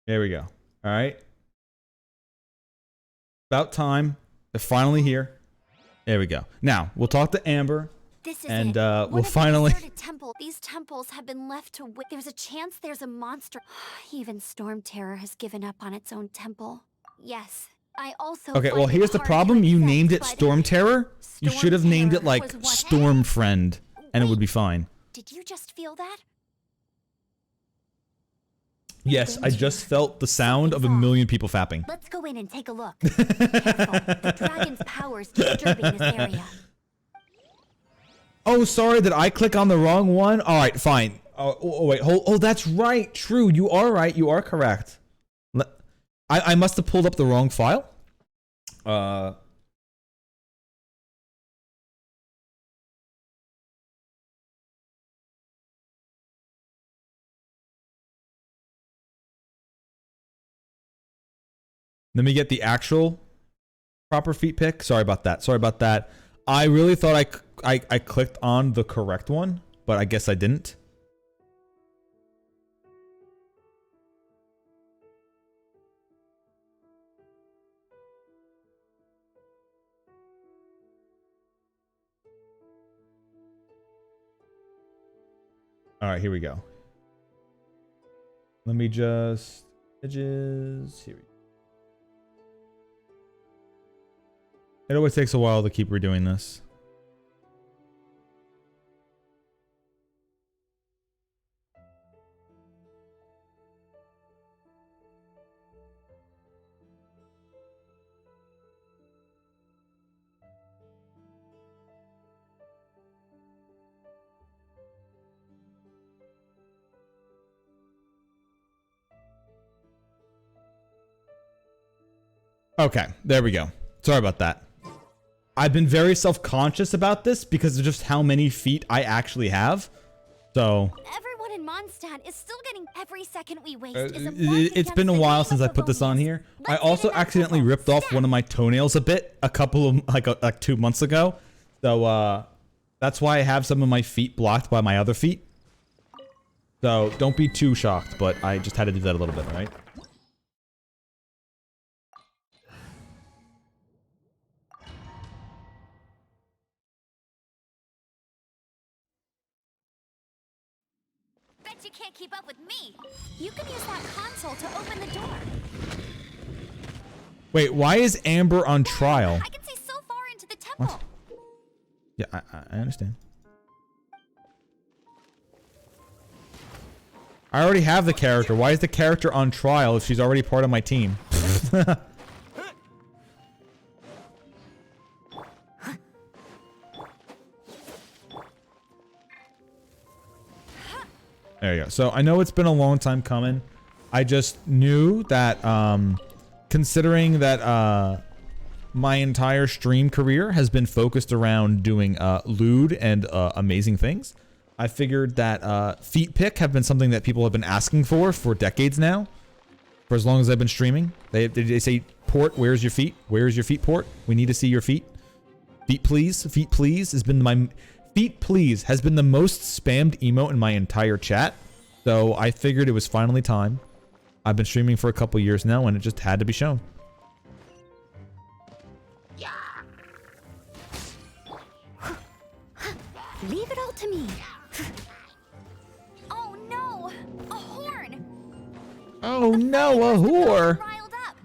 There we go. All right. About time. They're finally here. There we go. Now, we'll talk to Amber. This is And it. we'll One of the finally. deserted temple. These temples have been left to wait. There's a chance there's a monster. Even Storm Terror has given up on its own temple. Yes. I also. Okay, find well, it here's the hard to problem. You accept, named it but Storm Terror. You Storm should have named it Terror like was what? Storm Friend, and it would be fine. Did you just feel that? Yes, I just felt the sound of a million people fapping. Let's go in and take a look. Careful. The dragon's power's disturbing this area. Oh, sorry, did I click on the wrong one? All right, fine. Oh, wait, hold. Oh, that's right. True, you are right. You are correct. I must have pulled up the wrong file. Let me get the actual proper feet pick. Sorry about that. Sorry about that. I really thought I clicked on the correct one, but I guess I didn't. All right, here we go. Let me just edges. Here we go. It always takes a while to keep redoing this. Okay, there we go. Sorry about that. I've been very self-conscious about this because of just how many feet I actually have. So Everyone in Mondstadt is still getting every second we waste. Is a mark it's been a against the while name since of I put this on Favonius. here. I Let's also get in that accidentally temple. ripped off Snap. one of my toenails a bit a couple of like 2 months ago. So that's why I have some of my feet blocked by my other feet. So don't be too shocked, but I just had to do that a little bit, all right? Bet you can't keep up with me. You can use that console to open the door. Wait, why is Amber on trial? I can see so far into the temple. What? Yeah, I understand. I already have the character. Why is the character on trial if she's already part of my team? There you go. So I know it's been a long time coming. I just knew that, considering that my entire stream career has been focused around doing lewd and amazing things, I figured that feet pick have been something that people have been asking for decades now. For as long as I've been streaming, they say, "Port, where's your feet? Where's your feet, Port? We need to see your feet. Feet, please. Feet, please." Has been my feet, please has been the most spammed emote in my entire chat. So I figured it was finally time. I've been streaming for a couple years now, and it just had to be shown. Leave it all to me. Oh no! A horn! Oh no, a whore. Riled up.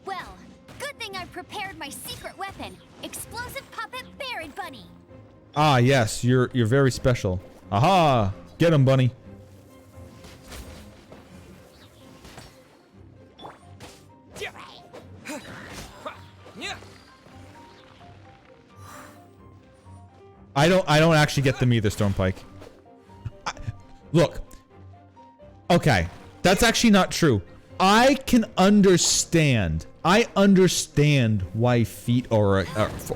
Well, good thing I prepared my secret weapon, explosive puppet Berry Bunny. Ah, yes, you're very special. Aha! Get him, bunny. I don't actually get them either, Stormpike. Look. Okay, that's actually not true. I can understand. I understand why feet are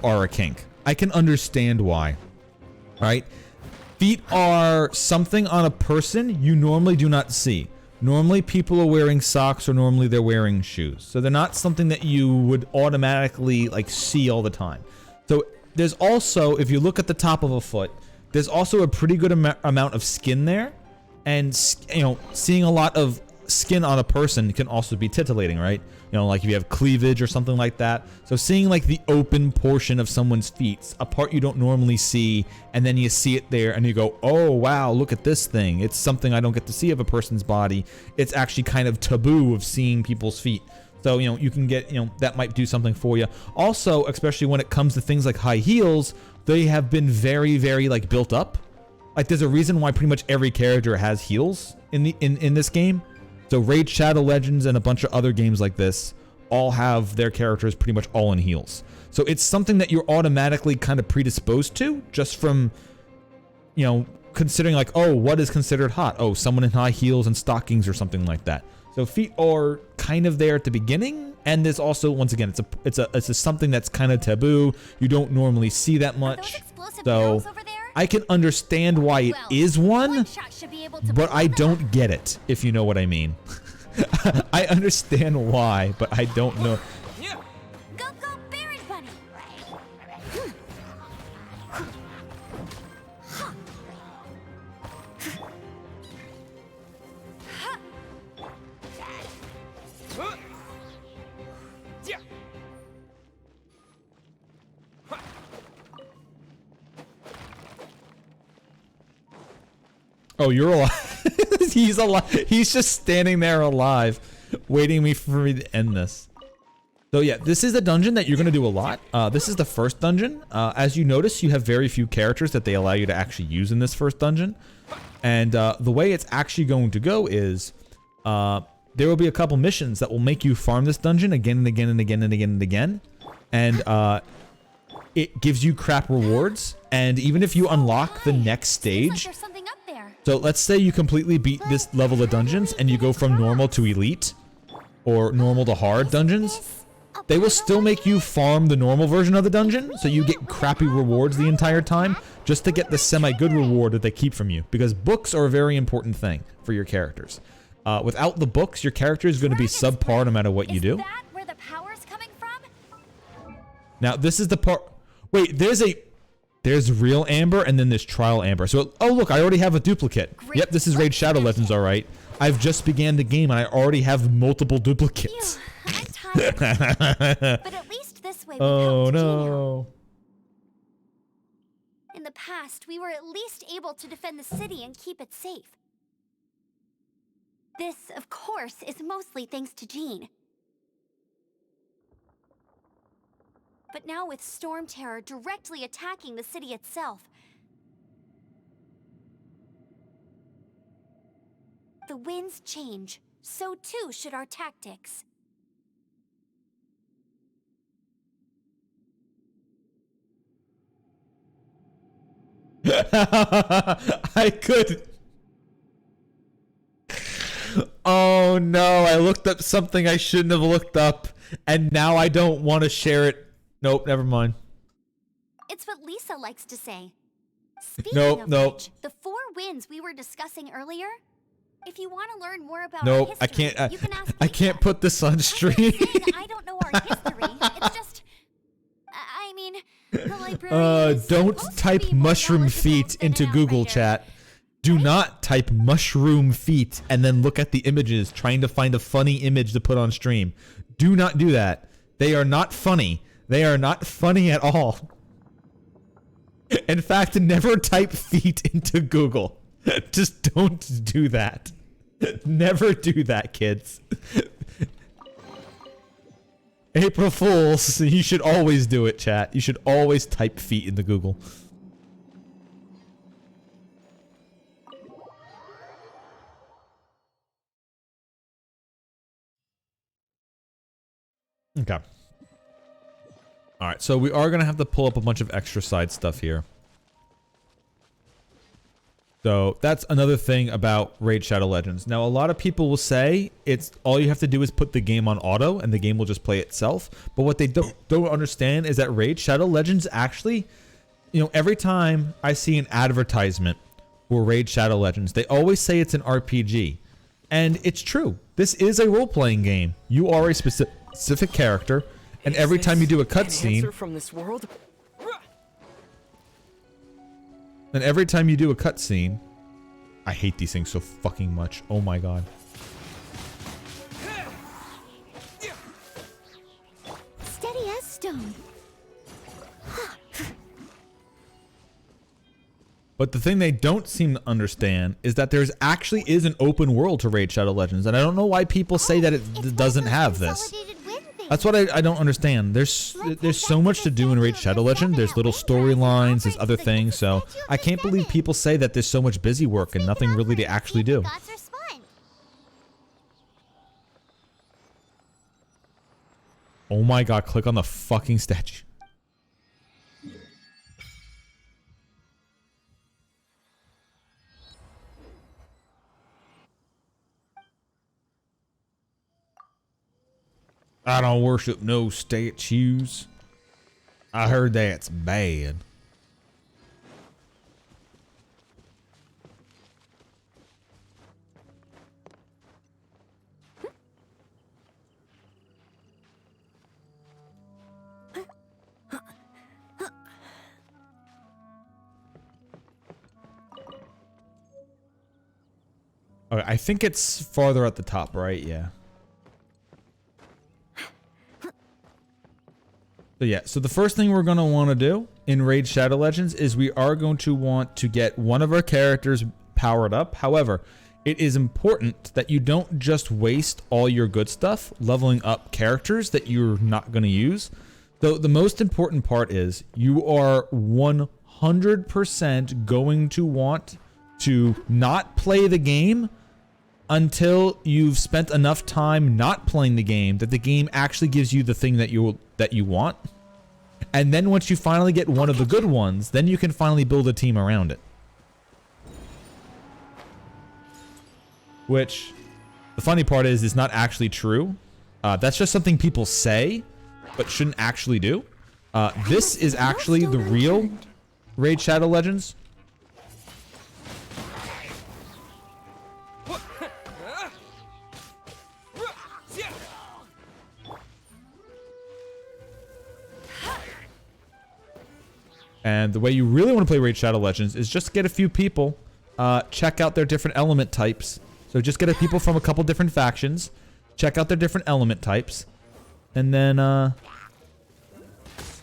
a kink. I can understand why. Right? Feet are something on a person you normally do not see. Normally people are wearing socks or normally they're wearing shoes. So they're not something that you would automatically like see all the time. So there's also, if you look at the top of a foot, there's also a pretty good amount of skin there. And, you know, seeing a lot of skin on a person can also be titillating, right? You know, like if you have cleavage or something like that. So seeing like the open portion of someone's feet, a part you don't normally see, and then you see it there and you go, oh wow, look at this thing. It's something I don't get to see of a person's body. It's actually kind of taboo of seeing people's feet. So, you know, you can get, you know, that might do something for you. Also, especially when it comes to things like high heels, they have been very, very like built up. Like there's a reason why pretty much every character has heels in this game. So Raid Shadow Legends and a bunch of other games like this all have their characters pretty much all in heels. So it's something that you're automatically kind of predisposed to just from, you know, considering like, oh, what is considered hot? Oh, someone in high heels and stockings or something like that. So feet are kind of there at the beginning, and there's also, once again, it's a something that's kind of taboo. You don't normally see that much. So I can understand why it is one, but I don't get it, if you know what I mean. I understand why, but I don't know. Go, go, Berry Bunny! Oh, you're alive. He's alive. He's just standing there alive, waiting for me to end this. So yeah, this is a dungeon that you're going to do a lot. This is the first dungeon. As you notice, you have very few characters that they allow you to actually use in this first dungeon. And the way it's actually going to go is there will be a couple missions that will make you farm this dungeon again and again and again and again and again. And it gives you crap rewards. And even if you unlock the next stage, so let's say you completely beat this level of dungeons and you go from normal to elite or normal to hard dungeons, they will still make you farm the normal version of the dungeon, so you get crappy rewards the entire time just to get the semi-good reward that they keep from you, because books are a very important thing for your characters. Without the books, your character is going to be subpar no matter what you do. Now this is the part. Wait, there's real Amber and then there's trial Amber. So, oh look, I already have a duplicate. Yep, this is Raid Shadow Legends, all right. I've just began the game and I already have multiple duplicates. I'm tired. But at least this way we oh helped no. Gino. In the past, we were at least able to defend the city and keep it safe. This, of course, is mostly thanks to Jean. But now with Storm Terror directly attacking the city itself, the winds change, so too should our tactics. I could. Oh no, I looked up something I shouldn't have looked up, and now I don't want to share it. Nope, never mind. It's what Lisa likes to say. Speaking of which, the 4 winds we were discussing earlier, if you want to learn more about our history, you can ask I can't put this on stream. I don't know our history. It's just, I mean, the librarian is don't type mushroom feet into Google chat. Do not type mushroom feet and then look at the images trying to find a funny image to put on stream. Do not do that. They are not funny. They are not funny at all. In fact, never type feet into Google. Just don't do that. Never do that, kids. April Fools. You should always do it, chat. You should always type feet into Google. Okay. Alright, so we are going to have to pull up a bunch of extra side stuff here. So that's another thing about Raid Shadow Legends. Now, a lot of people will say it's all you have to do is put the game on auto and the game will just play itself. But what they don't understand is that Raid Shadow Legends actually, you know, every time I see an advertisement for Raid Shadow Legends, they always say it's an RPG. And it's true. This is a role-playing game. You are a specific character, and every time you do a cutscene, from this world? and every time you do a cutscene, I hate these things so fucking much. Oh my god. Steady as stone. But the thing they don't seem to understand is that there's actually is an open world to Raid Shadow Legends, and I don't know why people say that it doesn't have this. That's what I don't understand. There's so much to do in Raid Shadow Legend. There's little storylines, there's other things, so I can't believe people say that there's so much busy work and nothing really to actually do. Oh my god, click on the fucking statue. I don't worship no statues. I heard that's bad. Okay, I think it's farther at the top, right? Yeah. So yeah, so the first thing we're going to want to do in Raid Shadow Legends is we are going to want to get one of our characters powered up. However, it is important that you don't just waste all your good stuff leveling up characters that you're not going to use. So the most important part is you are 100% going to want to not play the game until you've spent enough time not playing the game that the game actually gives you the thing that you want. And then once you finally get one of the good ones, then you can finally build a team around it. Which, the funny part is not actually true. That's just something people say, but shouldn't actually do. This is actually the real Raid Shadow Legends. And the way you really want to play Raid Shadow Legends is just get a few people, check out their different element types. So just get people from a couple different factions, check out their different element types, and then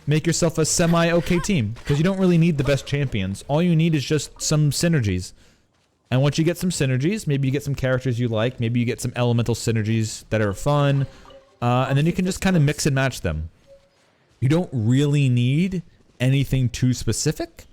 make yourself a semi-okay team. Because you don't really need the best champions. All you need is just some synergies. And once you get some synergies, maybe you get some characters you like, maybe you get some elemental synergies that are fun, and then you can just kind of mix and match them. You don't really need anything too specific,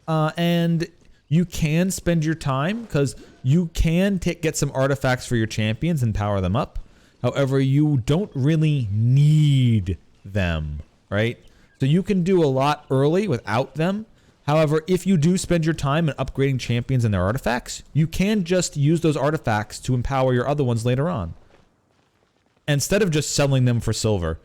and you can spend your time because you can get some artifacts for your champions and power them up. However, you don't really need them, right? So you can do a lot early without them. However, if you do spend your time in upgrading champions and their artifacts, you can just use those artifacts to empower your other ones later on, instead of just selling them for silver,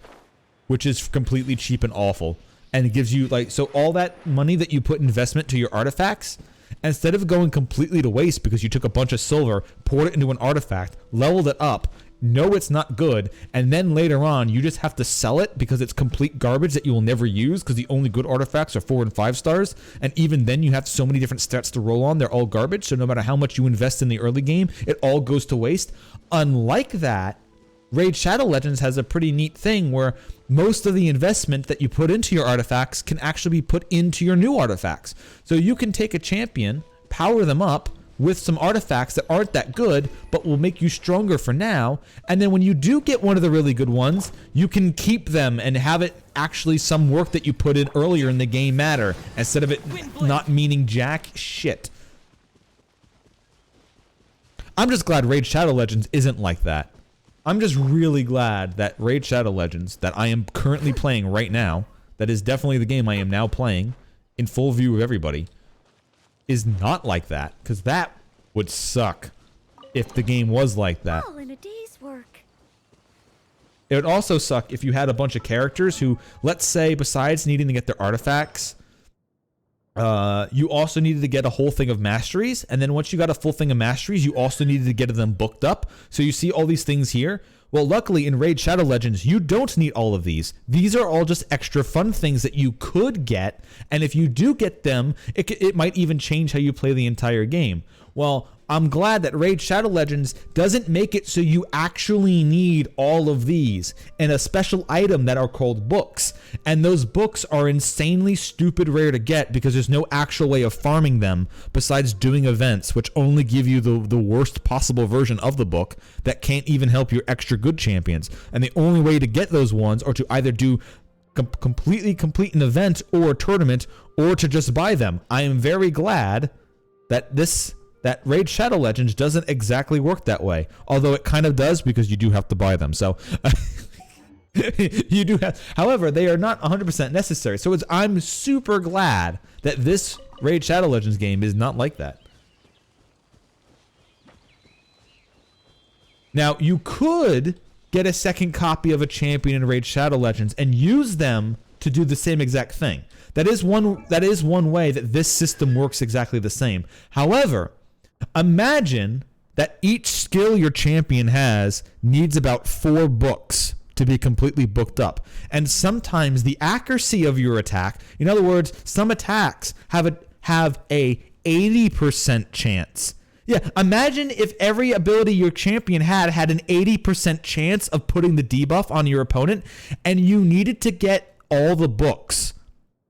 which is completely cheap and awful. And it gives you so all that money that you put investment to your artifacts, instead of going completely to waste because you took a bunch of silver, poured it into an artifact, leveled it up, know it's not good, and then later on you just have to sell it because it's complete garbage that you will never use because the only good artifacts are 4 and 5 stars, and even then you have so many different stats to roll on, they're all garbage, so no matter how much you invest in the early game, it all goes to waste. Unlike that, Raid Shadow Legends has a pretty neat thing where most of the investment that you put into your artifacts can actually be put into your new artifacts. So you can take a champion, power them up, with some artifacts that aren't that good, but will make you stronger for now. And then when you do get one of the really good ones, you can keep them and have it actually some work that you put in earlier in the game matter, instead of it not meaning jack shit. I'm just glad Raid Shadow Legends isn't like that. I'm just really glad that Raid Shadow Legends, that I am currently playing right now, that is definitely the game I am now playing in full view of everybody, is not like that, because that would suck if the game was like that. All in a day's work. It would also suck if you had a bunch of characters who, let's say, besides needing to get their artifacts, you also needed to get a whole thing of masteries, and then once you got a full thing of masteries, you also needed to get them booked up. So you see all these things here. Well, luckily in Raid Shadow Legends, you don't need all of these. These are all just extra fun things that you could get, and if you do get them, it might even change how you play the entire game. Well, I'm glad that Raid Shadow Legends doesn't make it so you actually need all of these and a special item that are called books. And those books are insanely stupid rare to get because there's no actual way of farming them besides doing events, which only give you the worst possible version of the book that can't even help your extra good champions. And the only way to get those ones are to either do completely complete an event or a tournament, or to just buy them. I am very glad that that Raid Shadow Legends doesn't exactly work that way. Although it kind of does, because you do have to buy them. So you do have, however, they are not 100% necessary. So I'm super glad that this Raid Shadow Legends game is not like that. Now, you could get a second copy of a champion in Raid Shadow Legends and use them to do the same exact thing. That is one way that this system works exactly the same. However, imagine that each skill your champion has needs about 4 books to be completely booked up. And sometimes the accuracy of your attack, in other words, some attacks have a 80% chance. Yeah, imagine if every ability your champion had an 80% chance of putting the debuff on your opponent, and you needed to get all the books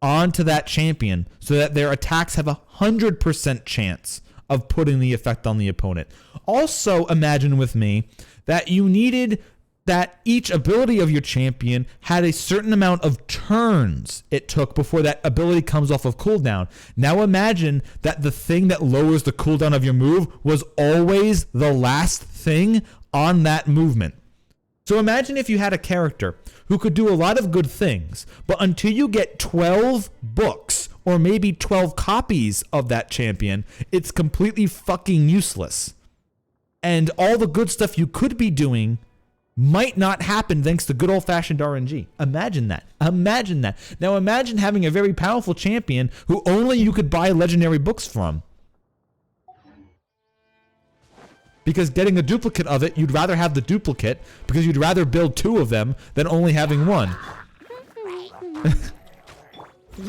onto that champion so that their attacks have a 100% chance of putting the effect on the opponent. Also, imagine with me that you needed that each ability of your champion had a certain amount of turns it took before that ability comes off of cooldown. Now imagine that the thing that lowers the cooldown of your move was always the last thing on that movement. So imagine if you had a character who could do a lot of good things, but until you get 12 books or maybe 12 copies of that champion, it's completely fucking useless. And all the good stuff you could be doing might not happen thanks to good old-fashioned RNG. Imagine that. Imagine that. Now imagine having a very powerful champion who only you could buy legendary books from. Because getting a duplicate of it, you'd rather have the duplicate because you'd rather build 2 of them than only having 1.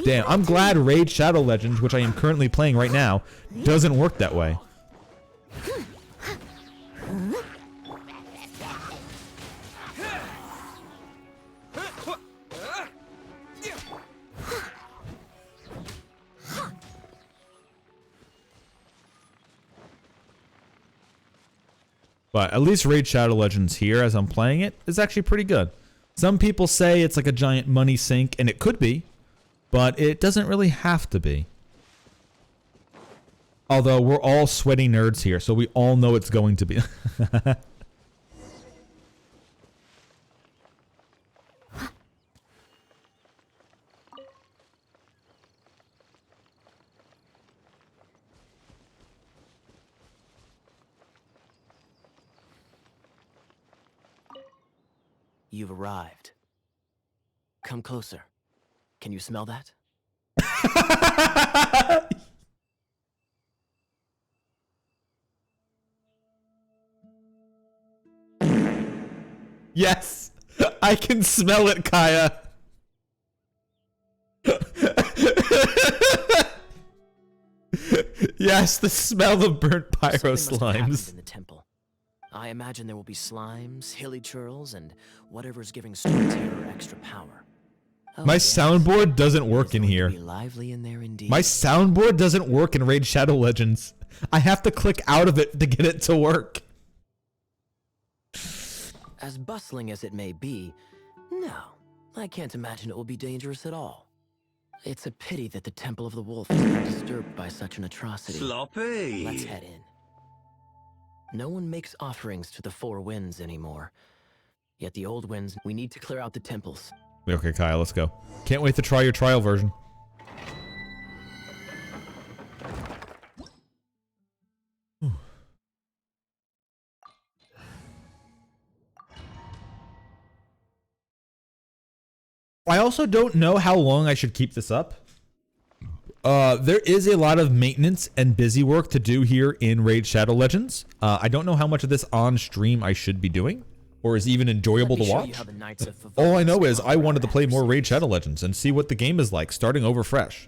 Damn, I'm glad Raid Shadow Legends, which I am currently playing right now, doesn't work that way. But at least Raid Shadow Legends here, as I'm playing it, is actually pretty good. Some people say it's like a giant money sink, and it could be, but it doesn't really have to be. Although we're all sweaty nerds here, so we all know it's going to be. You've arrived. Come closer. Can you smell that? Yes, I can smell it, Kaya. Yes, the smell of burnt pyro Something must have happened slimes. in the temple. I imagine there will be slimes, hilly churls, and whatever's giving Storm Terror extra power. Oh, My yes. soundboard doesn't It's work in going to here. be lively in there indeed. My soundboard doesn't work in Raid Shadow Legends. I have to click out of it to get it to work. As bustling as it may be, no, I can't imagine it will be dangerous at all. It's a pity that the Temple of the Wolf is not disturbed by such an atrocity. Sloppy. Let's head in. No one makes offerings to the Four Winds anymore. Yet the old winds, we need to clear out the temples. Okay, Kyle, let's go. Can't wait to try your trial version. I also don't know how long I should keep this up. There is a lot of maintenance and busy work to do here in Raid Shadow Legends. I don't know how much of this on stream I should be doing, or is even enjoyable to watch. All I know is I wanted to play more Raid Shadow Legends and see what the game is like starting over fresh.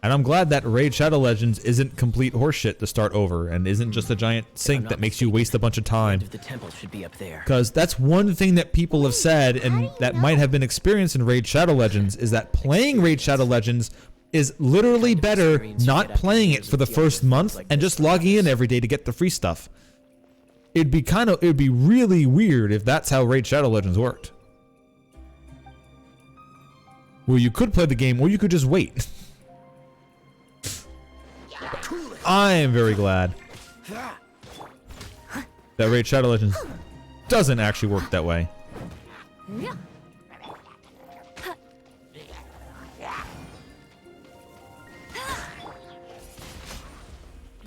And I'm glad that Raid Shadow Legends isn't complete horseshit to start over and isn't just a giant sink that makes you waste a bunch of time. The temple should be up there. Because that's one thing that people have said and that might have been experienced in Raid Shadow Legends is that playing Raid Shadow Legends is literally better not playing it for the first month and just logging in every day to get the free stuff. It'd be really weird if that's how Raid Shadow Legends worked. Well, you could play the game or you could just wait. I am very glad that Raid Shadow Legends doesn't actually work that way.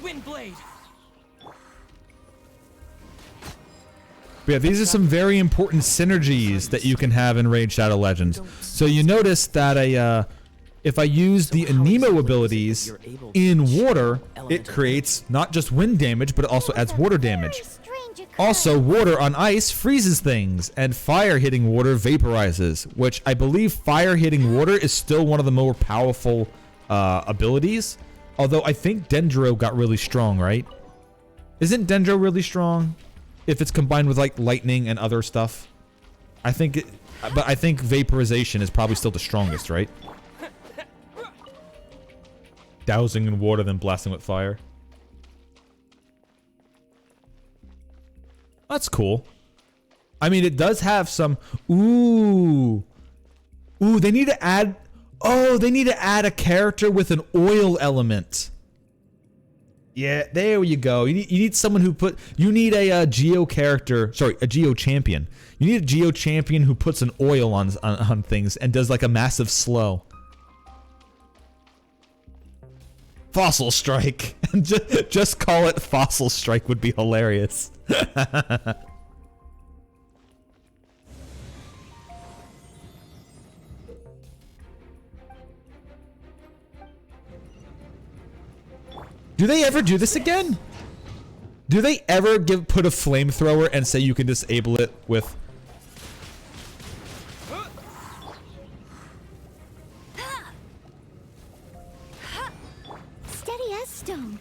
Windblade. But yeah, these are some very important synergies that you can have in Raid Shadow Legends. So you notice that if I use the Anemo abilities in water, it creates not just wind damage, but it also adds water damage. Also, water on ice freezes things, and fire hitting water vaporizes, which I believe fire hitting water is still one of the more powerful abilities. Although I think Dendro got really strong, right? Isn't Dendro really strong if it's combined with like lightning and other stuff? I think vaporization is probably still the strongest, right? Dousing in water, then blasting with fire. That's cool. I mean, it does have some... Ooh, they need to add... Oh, they need to add a character with an oil element. Yeah, there you go. You need someone who put... You need a Geo character... Sorry, a Geo champion. You need a Geo champion who puts an oil on things and does like a massive slow. Fossil Strike. just call it Fossil Strike would be hilarious. Do they ever do this again? Do they ever put a flamethrower and say you can disable it with... Steady as stone.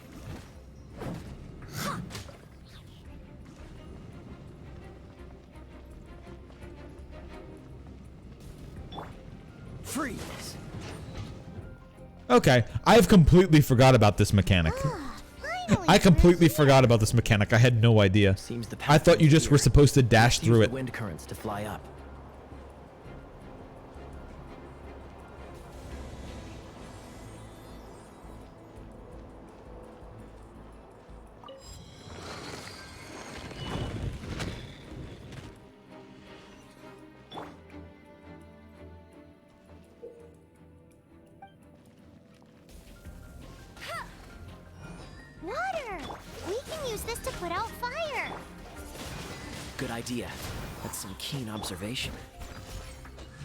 Freeze. Okay, I've completely forgot about this mechanic. I completely forgot about this mechanic. I had no idea. I thought you just were supposed to dash through it. Wind currents to fly up. Water! We can use this to put out fire. Good idea. That's some keen observation.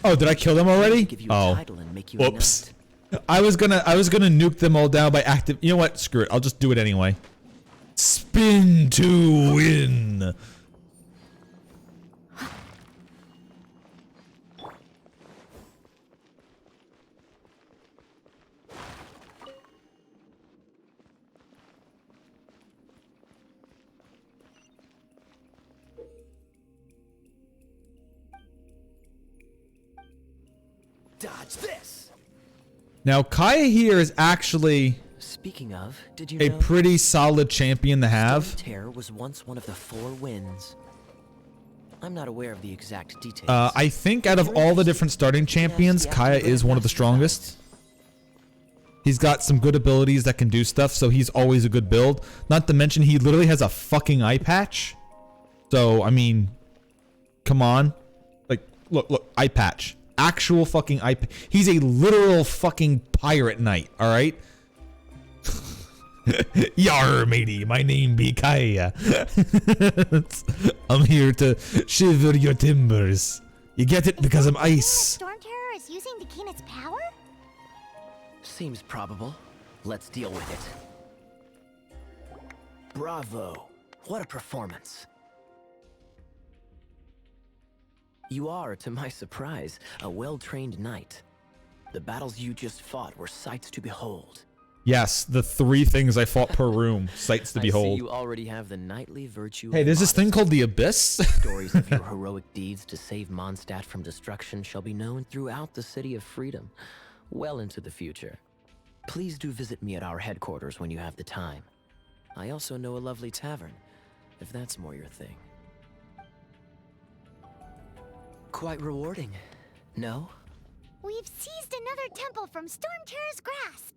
Oh, did I kill them already? Give you a Oh, title and make you a whoops. knight. I was gonna nuke them all down by active. You know what? Screw it. I'll just do it anyway. Spin to win. Dodge this. Now, Kaya here is actually Speaking of, did you A know pretty solid champion to have. Terror was once one of the 4 winds? I'm not aware of the exact details. I think out of all the different starting champions, Kaya is one of the strongest. He's got some good abilities that can do stuff, so he's always a good build. Not to mention, he literally has a fucking eye patch. So, I mean, come on. Like, look, eye patch. Actual fucking eye patch. He's a literal fucking pirate knight, alright? Yar, matey, my name be Kaya. I'm here to shiver your timbers. You get it because I'm ice. Storm Terror is using to gain its power? Seems probable. Let's deal with it. Bravo. What a performance. You are, to my surprise, a well-trained knight. The battles you just fought were sights to behold. Yes, the 3 things I fought per room. Sights to I see behold. you already have the knightly virtue. Hey, of there's this thing modesty. called the Abyss. Stories of your heroic deeds to save Mondstadt from destruction shall be known throughout the City of Freedom, well into the future. Please do visit me at our headquarters when you have the time. I also know a lovely tavern, if that's more your thing. Quite rewarding, no? We've seized another temple from Storm Terror's grasp.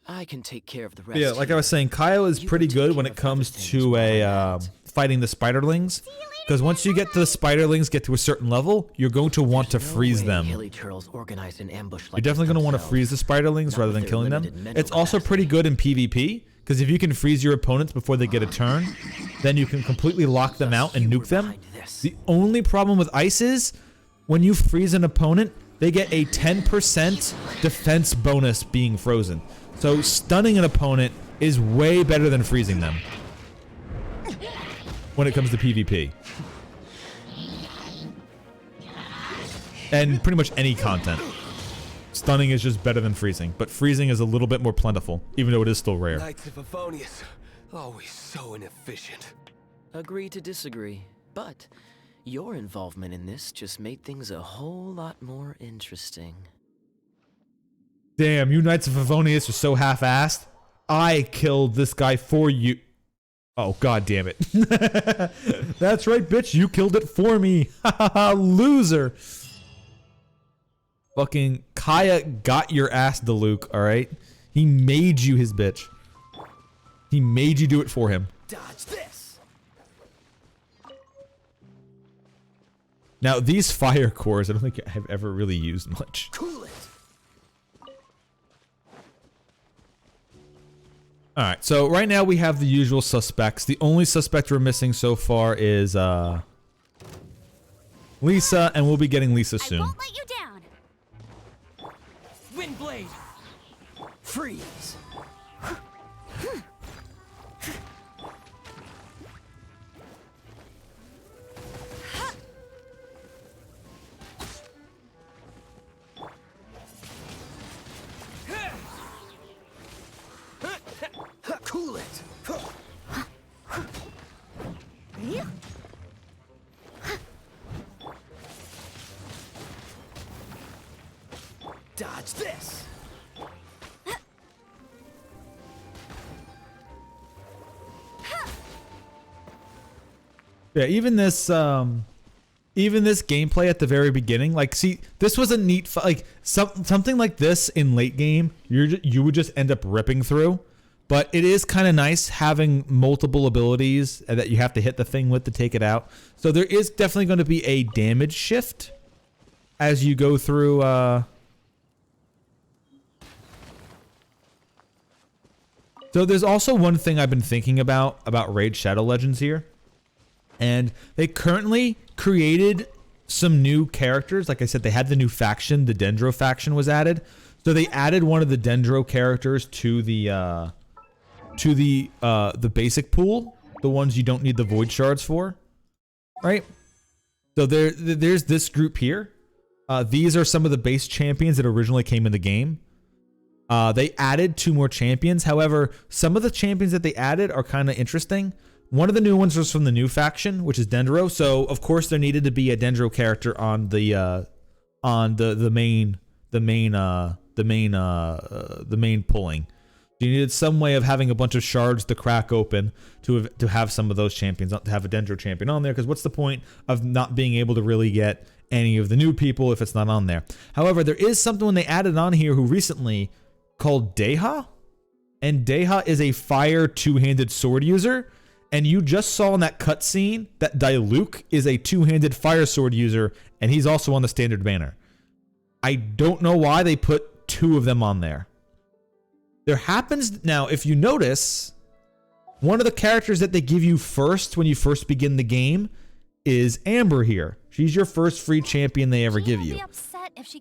I can take care of the rest. Yeah, like I here. was saying, Kyle is You pretty go take good care when it of other comes things to while a I'm at it. fighting the spiderlings. Because once you get the spiderlings get to a certain level, you're going to want to There's no freeze way them. Hilly Turtles organized an ambush You're like definitely this going to want to themselves. freeze the spiderlings Not rather with than their killing them. limited mental It's also capacity. pretty good in PvP, because if you can freeze your opponents before they get a turn, then you can completely lock them out and You were nuke them. behind this. The only problem with ice is, when you freeze an opponent, they get a 10% defense bonus being frozen. So stunning an opponent is way better than freezing them when it comes to PvP. And pretty much any content. Stunning is just better than freezing, but freezing is a little bit more plentiful, even though it is still rare. Knights of Favonius, always so inefficient. Agree to disagree, but your involvement in this just made things a whole lot more interesting. Damn, you Knights of Favonius are so half-assed. I killed this guy for you. Oh, god damn it. That's right, bitch. You killed it for me. Loser. Fucking Kaya got your ass, Diluc, alright? He made you his bitch. He made you do it for him. Dodge this! Now, these fire cores, I don't think I've ever really used much. Cool it! Alright, so right now we have the usual suspects. The only suspect we're missing so far is, Lisa, and we'll be getting Lisa I soon. won't let you down. Windblade! Freeze! Cool it! Dodge this! Yeah, even this gameplay at the very beginning, like, see, this was a neat, like, something like this in late game, you would just end up ripping through. But it is kind of nice having multiple abilities that you have to hit the thing with to take it out. So there is definitely going to be a damage shift as you go through. So there's also one thing I've been thinking about Raid Shadow Legends here. And they currently created some new characters. Like I said, they had the new faction. The Dendro faction was added. So they added one of the Dendro characters to the basic pool, the ones you don't need the void shards for, right? So there's this group here. These are some of the base champions that originally came in the game. They added 2 more champions. However, some of the champions that they added are kind of interesting. One of the new ones was from the new faction, which is Dendro. So of course there needed to be a Dendro character on the main pulling. You needed some way of having a bunch of shards to crack open to have some of those champions, to have a Dendro champion on there, because what's the point of not being able to really get any of the new people if it's not on there? However, there is something when they added on here who recently called Deha, and Deha is a fire two-handed sword user, and you just saw in that cutscene that Diluc is a two-handed fire sword user, and he's also on the standard banner. I don't know why they put two of them on there. There happens, now if you notice, one of the characters that they give you first when you first begin the game is Amber here. She's your first free champion they ever give you.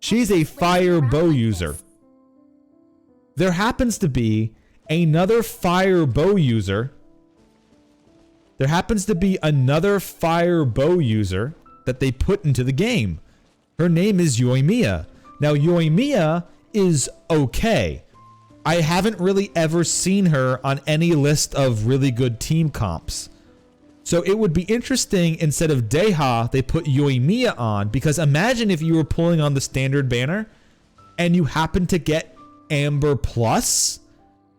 She's a fire bow user. There happens to be another fire bow user. There happens to be another fire bow user that they put into the game. Her name is Yoimiya. Now Yoimiya is okay. I haven't really ever seen her on any list of really good team comps. So it would be interesting, instead of Deha, they put Yoimiya on, because imagine if you were pulling on the standard banner and you happen to get Amber Plus.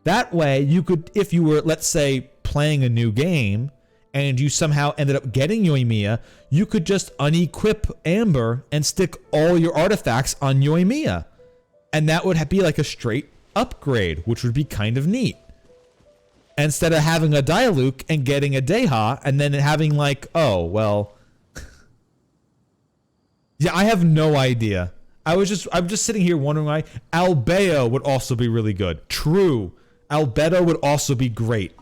That way you could, if you were, let's say, playing a new game and you somehow ended up getting Yoimiya, you could just unequip Amber and stick all your artifacts on Yoimiya. And that would be like a straight upgrade, which would be kind of neat. Instead of having a Diluc and getting a Deha and then having like, oh, well. Yeah, I have no idea. I'm just sitting here wondering why. Albeo would also be really good. True. Albedo would also be great.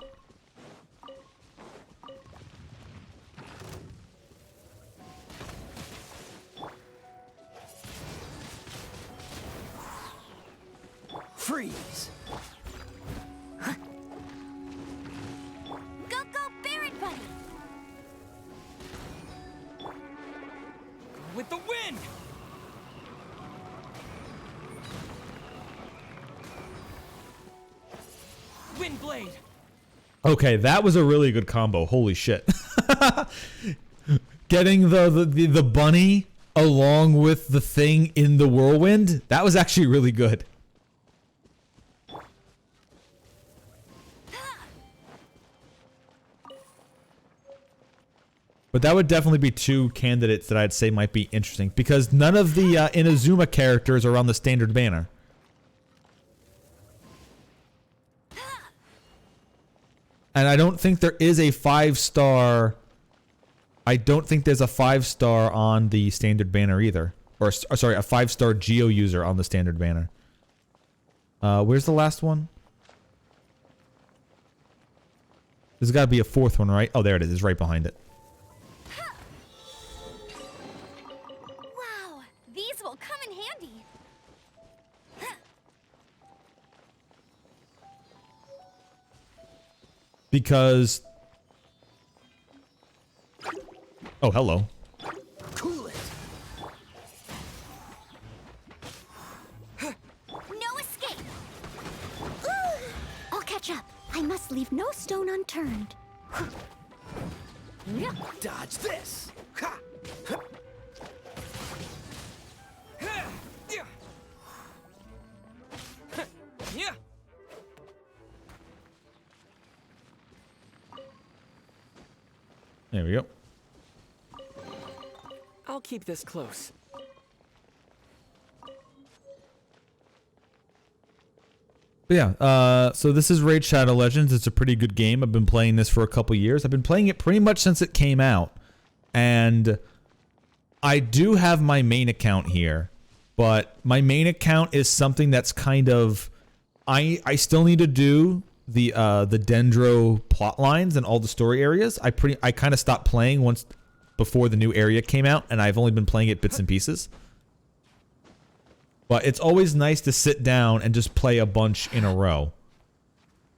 Freeze! Go, Barret Buddy! With the wind! Wind blade! Okay, that was a really good combo. Holy shit. Getting the bunny along with the thing in the whirlwind, that was actually really good. But that would definitely be two candidates that I'd say might be interesting, because none of the Inazuma characters are on the standard banner. And I don't think there is a 5-star. I don't think there's a 5-star on the standard banner either. Or sorry, a 5-star Geo user on the standard banner. Where's the last one? There's got to be a fourth one, right? Oh, there it is. It's right behind it. Wow, these will come in handy. Because... Oh, hello. Cool it! No escape! I'll catch up. I must leave no stone unturned. Dodge this! Ha! Ha! Ha! Yeah! Ha! Yeah! There we go. I'll keep this close. But yeah, so this is Raid Shadow Legends. It's a pretty good game. I've been playing this for a couple years. I've been playing it pretty much since it came out. And I do have my main account here. But my main account is something that's kind of... I still need to do the Dendro plot lines and all the story areas. I kind of stopped playing once before the new area came out, and I've only been playing it bits and pieces. But it's always nice to sit down and just play a bunch in a row,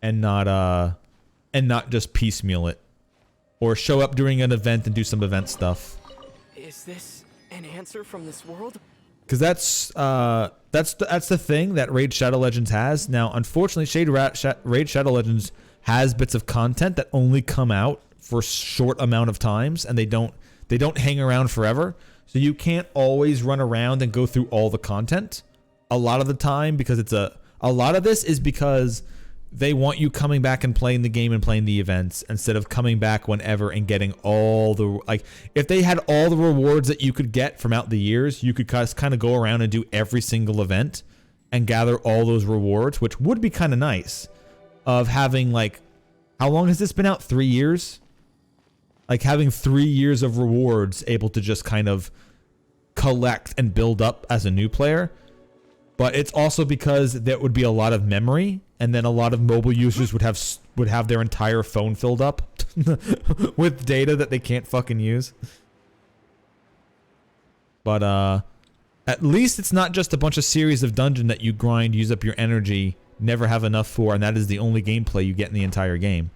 and not just piecemeal it, or show up during an event and do some event stuff. Is this an answer from this world? Because that's the thing that Raid Shadow Legends has. Now, unfortunately, Raid Shadow Legends has bits of content that only come out for short amount of times, and they don't hang around forever. So you can't always run around and go through all the content. A lot of the time, because a lot of this is because they want you coming back and playing the game and playing the events instead of coming back whenever and getting all the, like, if they had all the rewards that you could get from out the years, you could kind of go around and do every single event and gather all those rewards, which would be kind of nice. Of having, like, how long has this been out? 3 years? Like having 3 years of rewards able to just kind of collect and build up as a new player. But it's also because there would be a lot of memory, and then a lot of mobile users would have their entire phone filled up with data that they can't fucking use. But at least it's not just a bunch of series of dungeon that you grind, use up your energy, never have enough for, and that is the only gameplay you get in the entire game.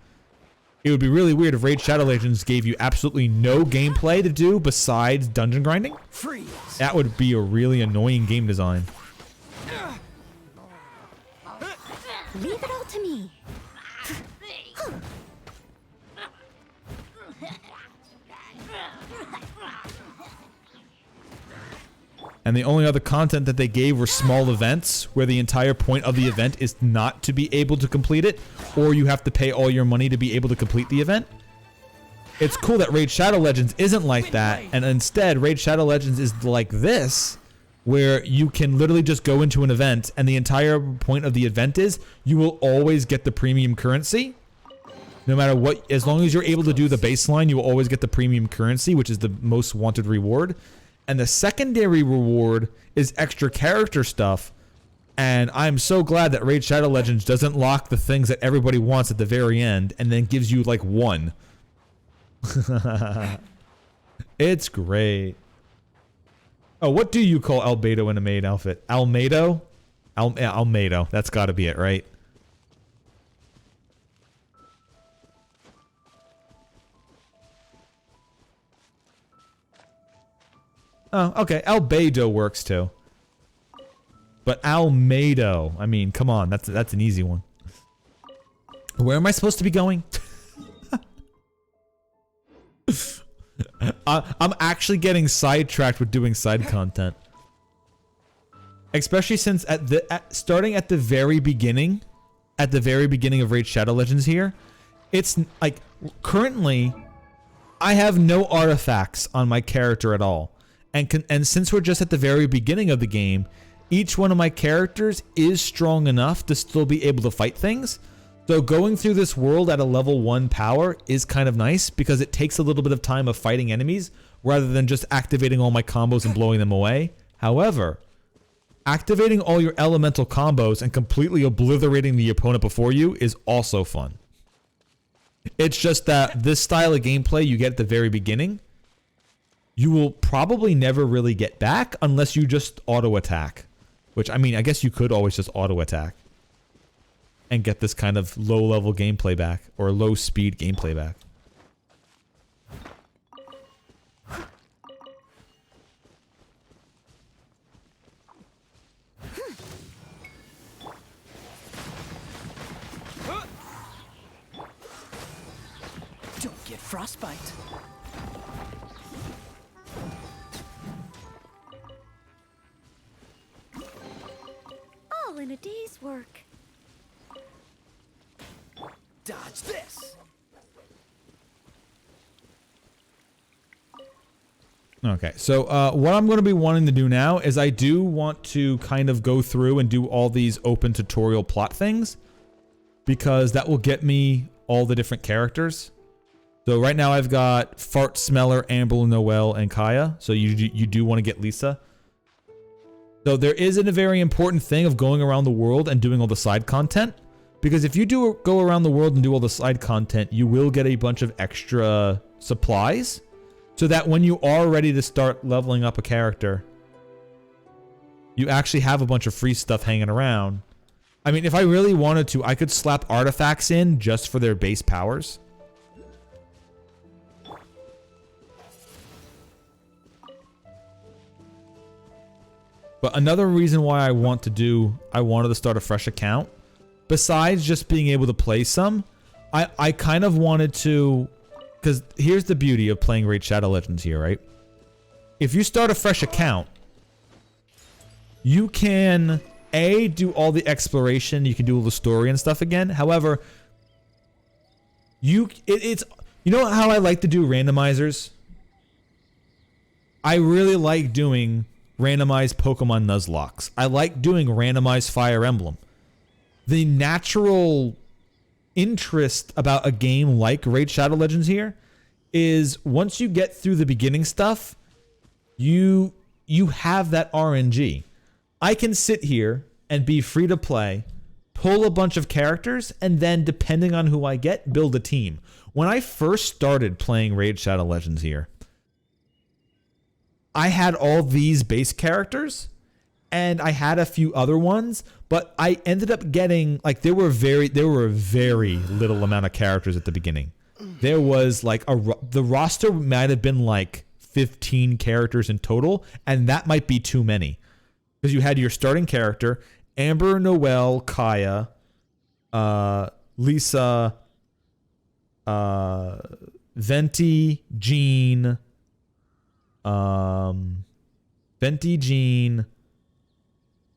It would be really weird if Raid Shadow Legends gave you absolutely no gameplay to do besides dungeon grinding. Freeze. That would be a really annoying game design. Leave it all to me. And the only other content that they gave were small events where the entire point of the event is not to be able to complete it, or you have to pay all your money to be able to complete the event. It's cool that Raid Shadow Legends isn't like that, and instead Raid Shadow Legends is like this, where you can literally just go into an event and the entire point of the event is you will always get the premium currency. No matter what, as long as you're able to do the baseline, you will always get the premium currency, which is the most wanted reward. And the secondary reward is extra character stuff. And I'm so glad that Raid Shadow Legends doesn't lock the things that everybody wants at the very end and then gives you like one. It's great. Oh, what do you call Albedo in a maid outfit? Almedo? Almedo. That's got to be it, right? Oh, okay. Albedo works too. But Almedo, I mean, come on, that's an easy one. Where am I supposed to be going? I'm actually getting sidetracked with doing side content. Especially since starting at the very beginning of Raid Shadow Legends here, it's like currently I have no artifacts on my character at all. And since we're just at the very beginning of the game, each one of my characters is strong enough to still be able to fight things. So going through this world at a level 1 power is kind of nice because it takes a little bit of time of fighting enemies rather than just activating all my combos and blowing them away. However, activating all your elemental combos and completely obliterating the opponent before you is also fun. It's just that this style of gameplay you get at the very beginning, you will probably never really get back unless you just auto attack. Which, I mean, I guess you could always just auto attack and get this kind of low level gameplay back, or low speed gameplay back. Don't get frostbite. All in a day's work. Dodge this. Okay, so what I'm going to be wanting to do now is I do want to kind of go through and do all these open tutorial plot things, because that will get me all the different characters. So right now I've got Fart Smeller, Amber, Noelle, and Kaya. So you do want to get Lisa. So there isn't a very important thing of going around the world and doing all the side content, because if you do go around the world and do all the side content, you will get a bunch of extra supplies, so that when you are ready to start leveling up a character, you actually have a bunch of free stuff hanging around. I mean, if I really wanted to, I could slap artifacts in just for their base powers. But another reason why I wanted to start a fresh account, besides just being able to play some, I kind of wanted to, because here's the beauty of playing Raid Shadow Legends here, right? If you start a fresh account, you can do all the exploration. You can do all the story and stuff again. However, it's you know how I like to do randomizers? I really like doing randomized Pokemon Nuzlocke. I like doing randomized Fire Emblem. The natural interest about a game like Raid Shadow Legends here is once you get through the beginning stuff, you have that RNG. I can sit here and be free to play, pull a bunch of characters, and then depending on who I get, build a team. When I first started playing Raid Shadow Legends here, I had all these base characters and I had a few other ones, but I ended up getting like there were a very little amount of characters at the beginning. There was like the roster might have been like 15 characters in total, and that might be too many. Because you had your starting character, Amber, Noelle, Kaya, Lisa, Venti, Jean,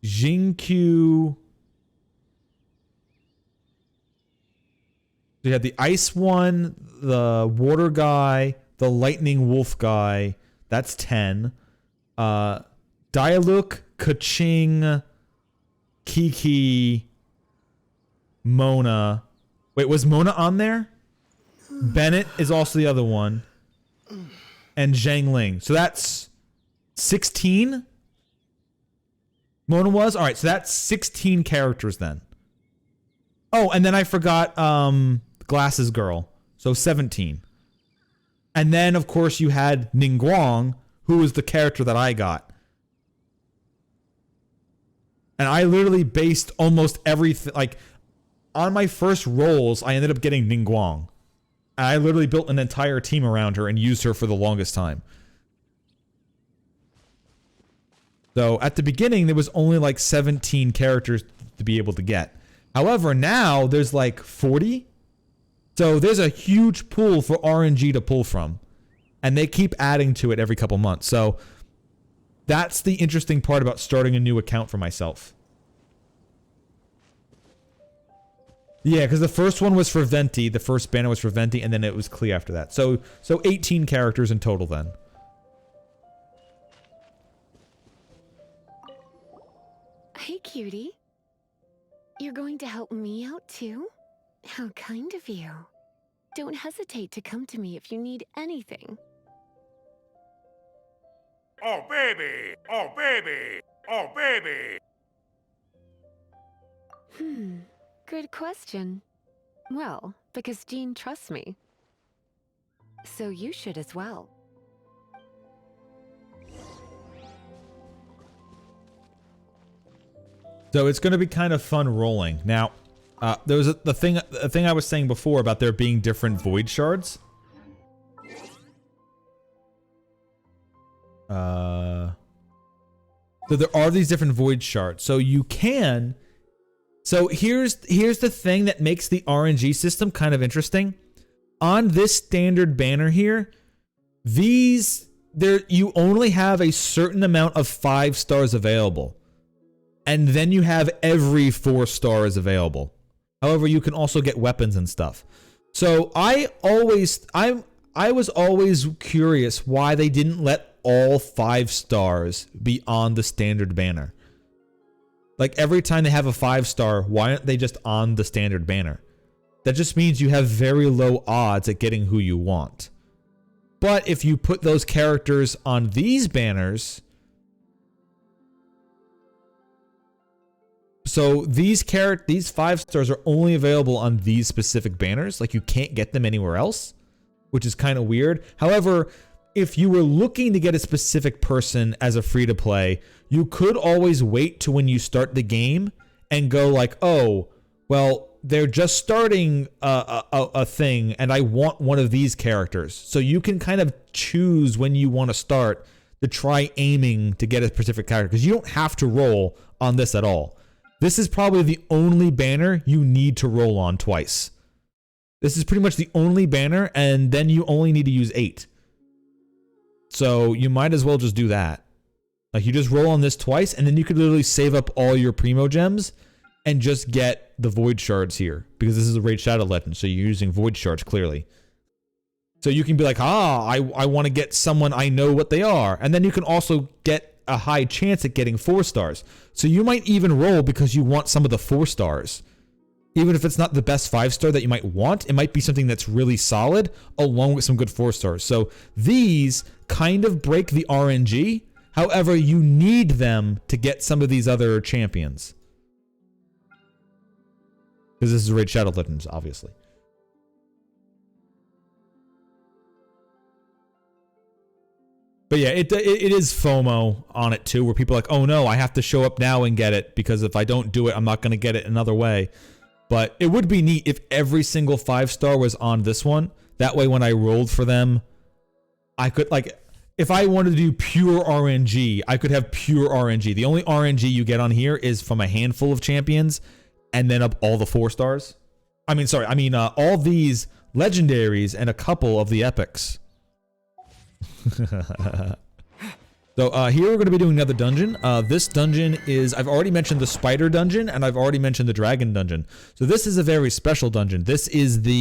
Jinkyu. So you had the ice one, the water guy, the lightning wolf guy. That's 10. Dialuk, Kaching, Kiki, Mona. Wait, was Mona on there? Bennett is also the other one. And Zhang Ling. So that's 16? Mona was? Alright, so that's 16 characters then. Oh, and then I forgot Glasses Girl. So 17. And then, of course, you had Ningguang, who was the character that I got. And I literally based almost everything, like, on my first rolls, I ended up getting Ningguang. And I literally built an entire team around her and used her for the longest time. So, at the beginning, there was only like 17 characters to be able to get. However, now, there's like 40. So, there's a huge pool for RNG to pull from. And they keep adding to it every couple months. So, that's the interesting part about starting a new account for myself. Yeah, because the first one was for Venti. The first banner was for Venti, and then it was Klee after that. So 18 characters in total then. Hey, cutie. You're going to help me out too? How kind of you. Don't hesitate to come to me if you need anything. Oh, baby! Oh, baby! Oh, baby! Good question. Well, because Jean trusts me. So you should as well. So it's going to be kind of fun rolling. Now, there was the thing I was saying before about there being different void shards. So there are these different void shards. So you can. So here's the thing that makes the RNG system kind of interesting. On this standard banner here, you only have a certain amount of 5 stars available. And then you have every 4 stars available. However, you can also get weapons and stuff. So I was always curious why they didn't let all 5 stars be on the standard banner. Like every time they have a 5-star, why aren't they just on the standard banner? That just means you have very low odds at getting who you want. But if you put those characters on these banners, so these 5 stars are only available on these specific banners. Like you can't get them anywhere else, which is kind of weird. However, if you were looking to get a specific person as a free-to-play, you could always wait to when you start the game and go like, oh, well, they're just starting a thing and I want one of these characters. So you can kind of choose when you want to start to try aiming to get a specific character because you don't have to roll on this at all. This is probably the only banner you need to roll on twice. This is pretty much the only banner, and then you only need to use 8. So you might as well just do that. Like you just roll on this twice, and then you could literally save up all your Primo Gems and just get the Void Shards here. Because this is a Raid Shadow Legend, so you're using Void Shards clearly. So you can be like, I want to get someone I know what they are. And then you can also get a high chance at getting 4 stars. So you might even roll because you want some of the 4 stars. Even if it's not the best 5-star that you might want, it might be something that's really solid along with some good 4 stars. So these kind of break the RNG. However, you need them to get some of these other champions. Because this is Raid Shadow Legends, obviously. But yeah, it is FOMO on it too, where people are like, oh no, I have to show up now and get it, because if I don't do it, I'm not going to get it another way. But it would be neat if every single 5-star was on this one. That way when I rolled for them, I could, like, if I wanted to do pure RNG, I could have pure RNG. The only RNG you get on here is from a handful of champions and then up all the 4 stars. I mean, all these legendaries and a couple of the epics. So here we're going to be doing another dungeon. This dungeon is, I've already mentioned the spider dungeon and I've already mentioned the dragon dungeon. So this is a very special dungeon. This is the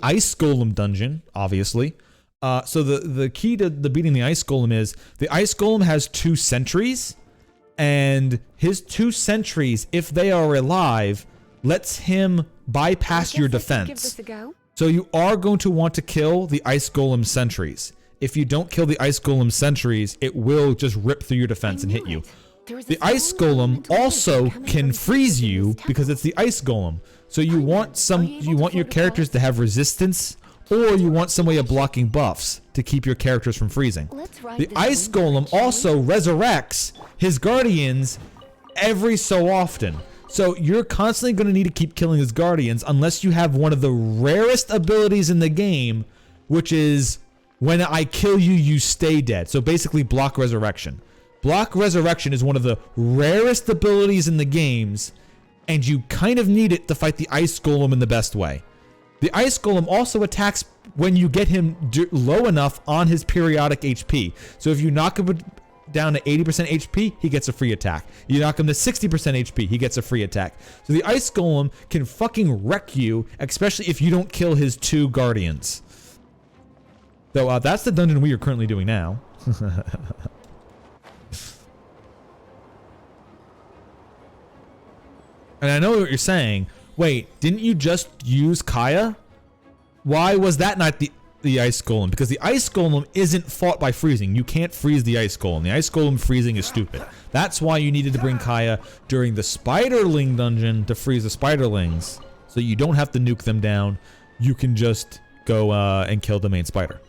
ice golem dungeon, obviously. So the key to beating the ice golem is the ice golem has 2 sentries, and his 2 sentries, if they are alive, lets him bypass your defense. Give this a go. So you are going to want to kill the ice golem sentries. If you don't kill the ice golem sentries, it will just rip through your defense and hit you. The ice golem also can freeze you because it's the ice golem. So you want your characters to have resistance, or you want some way of blocking buffs to keep your characters from freezing. The ice golem also resurrects his guardians every so often. So you're constantly going to need to keep killing his guardians unless you have one of the rarest abilities in the game, which is when I kill you, you stay dead. So basically block resurrection. Block resurrection is one of the rarest abilities in the games, and you kind of need it to fight the ice golem in the best way. The ice golem also attacks when you get him low enough on his periodic HP. So if you knock him down to 80% HP, he gets a free attack. You knock him to 60% HP, he gets a free attack. So the ice golem can fucking wreck you, especially if you don't kill his 2 guardians. So that's the dungeon we are currently doing now. And I know what you're saying. Wait, didn't you just use Kaya? Why was that not the ice golem? Because the ice golem isn't fought by freezing. You can't freeze the ice golem. The ice golem freezing is stupid. That's why you needed to bring Kaya during the spiderling dungeon to freeze the spiderlings. So you don't have to nuke them down. You can just go and kill the main spider.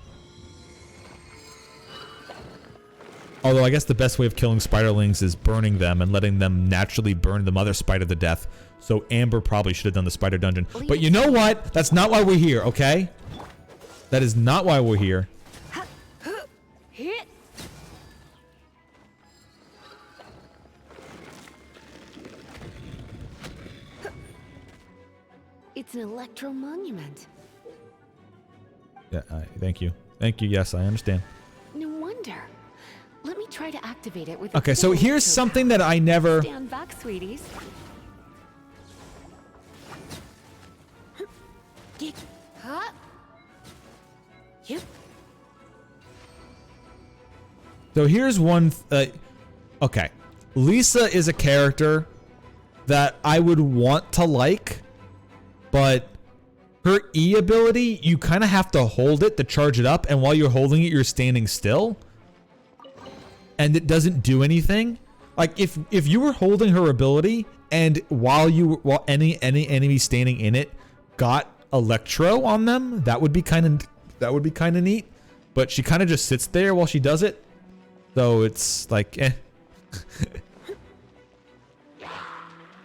Although I guess the best way of killing spiderlings is burning them and letting them naturally burn the mother spider to death. So Amber probably should have done the spider dungeon. But you know what? That's not why we're here, okay? That is not why we're here. It's an electro monument. Yeah, thank you. Thank you. Yes, I understand. No wonder. Let me try to activate it with. Okay, so here's something that I never. Stand back, sweeties. So here's one. Okay, Lisa is a character that I would want to like, but her E ability, you kind of have to hold it to charge it up, and while you're holding it, you're standing still. And it doesn't do anything. Like if you were holding her ability and while any enemy standing in it got electro on them, that would be kind of neat. But she kind of just sits there while she does it. So it's like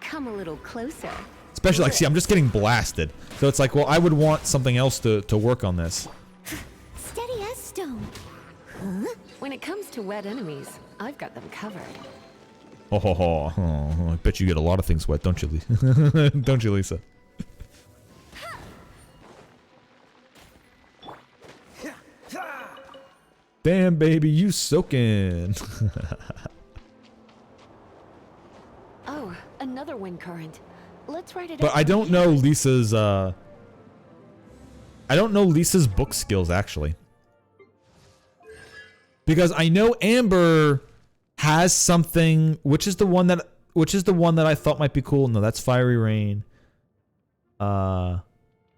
Come a little closer. Especially like, see, I'm just getting blasted. So it's like, well, I would want something else to work on this. Steady as stone. When it comes to wet enemies, I've got them covered. Oh, I bet you get a lot of things wet, don't you, Lisa? Don't you, Lisa? Damn, baby, you soaking. Oh, another wind current. Let's write it But out I from don't here. know Lisa's, I don't know Lisa's book skills, actually. Because I know Amber has something, which is the one that I thought might be cool. No, that's Fiery Rain.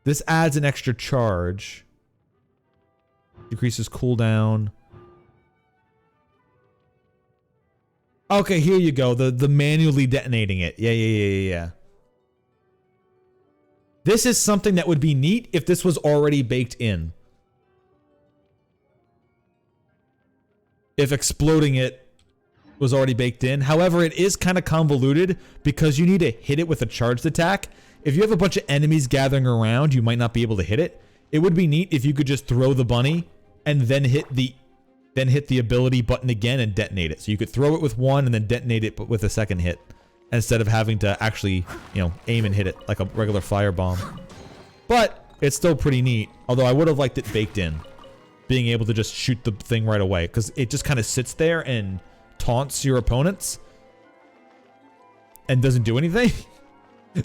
This adds an extra charge. Decreases cooldown. Okay, here you go. The manually detonating it. Yeah. This is something that would be neat if this was already baked in. If exploding it was already baked in. However, it is kind of convoluted because you need to hit it with a charged attack. If you have a bunch of enemies gathering around, you might not be able to hit it. It would be neat if you could just throw the bunny and then hit the ability button again and detonate it. So you could throw it with one and then detonate it but with a second hit, instead of having to actually, aim and hit it like a regular firebomb. But it's still pretty neat. Although I would have liked it baked in, being able to just shoot the thing right away, because it just kind of sits there and taunts your opponents and doesn't do anything.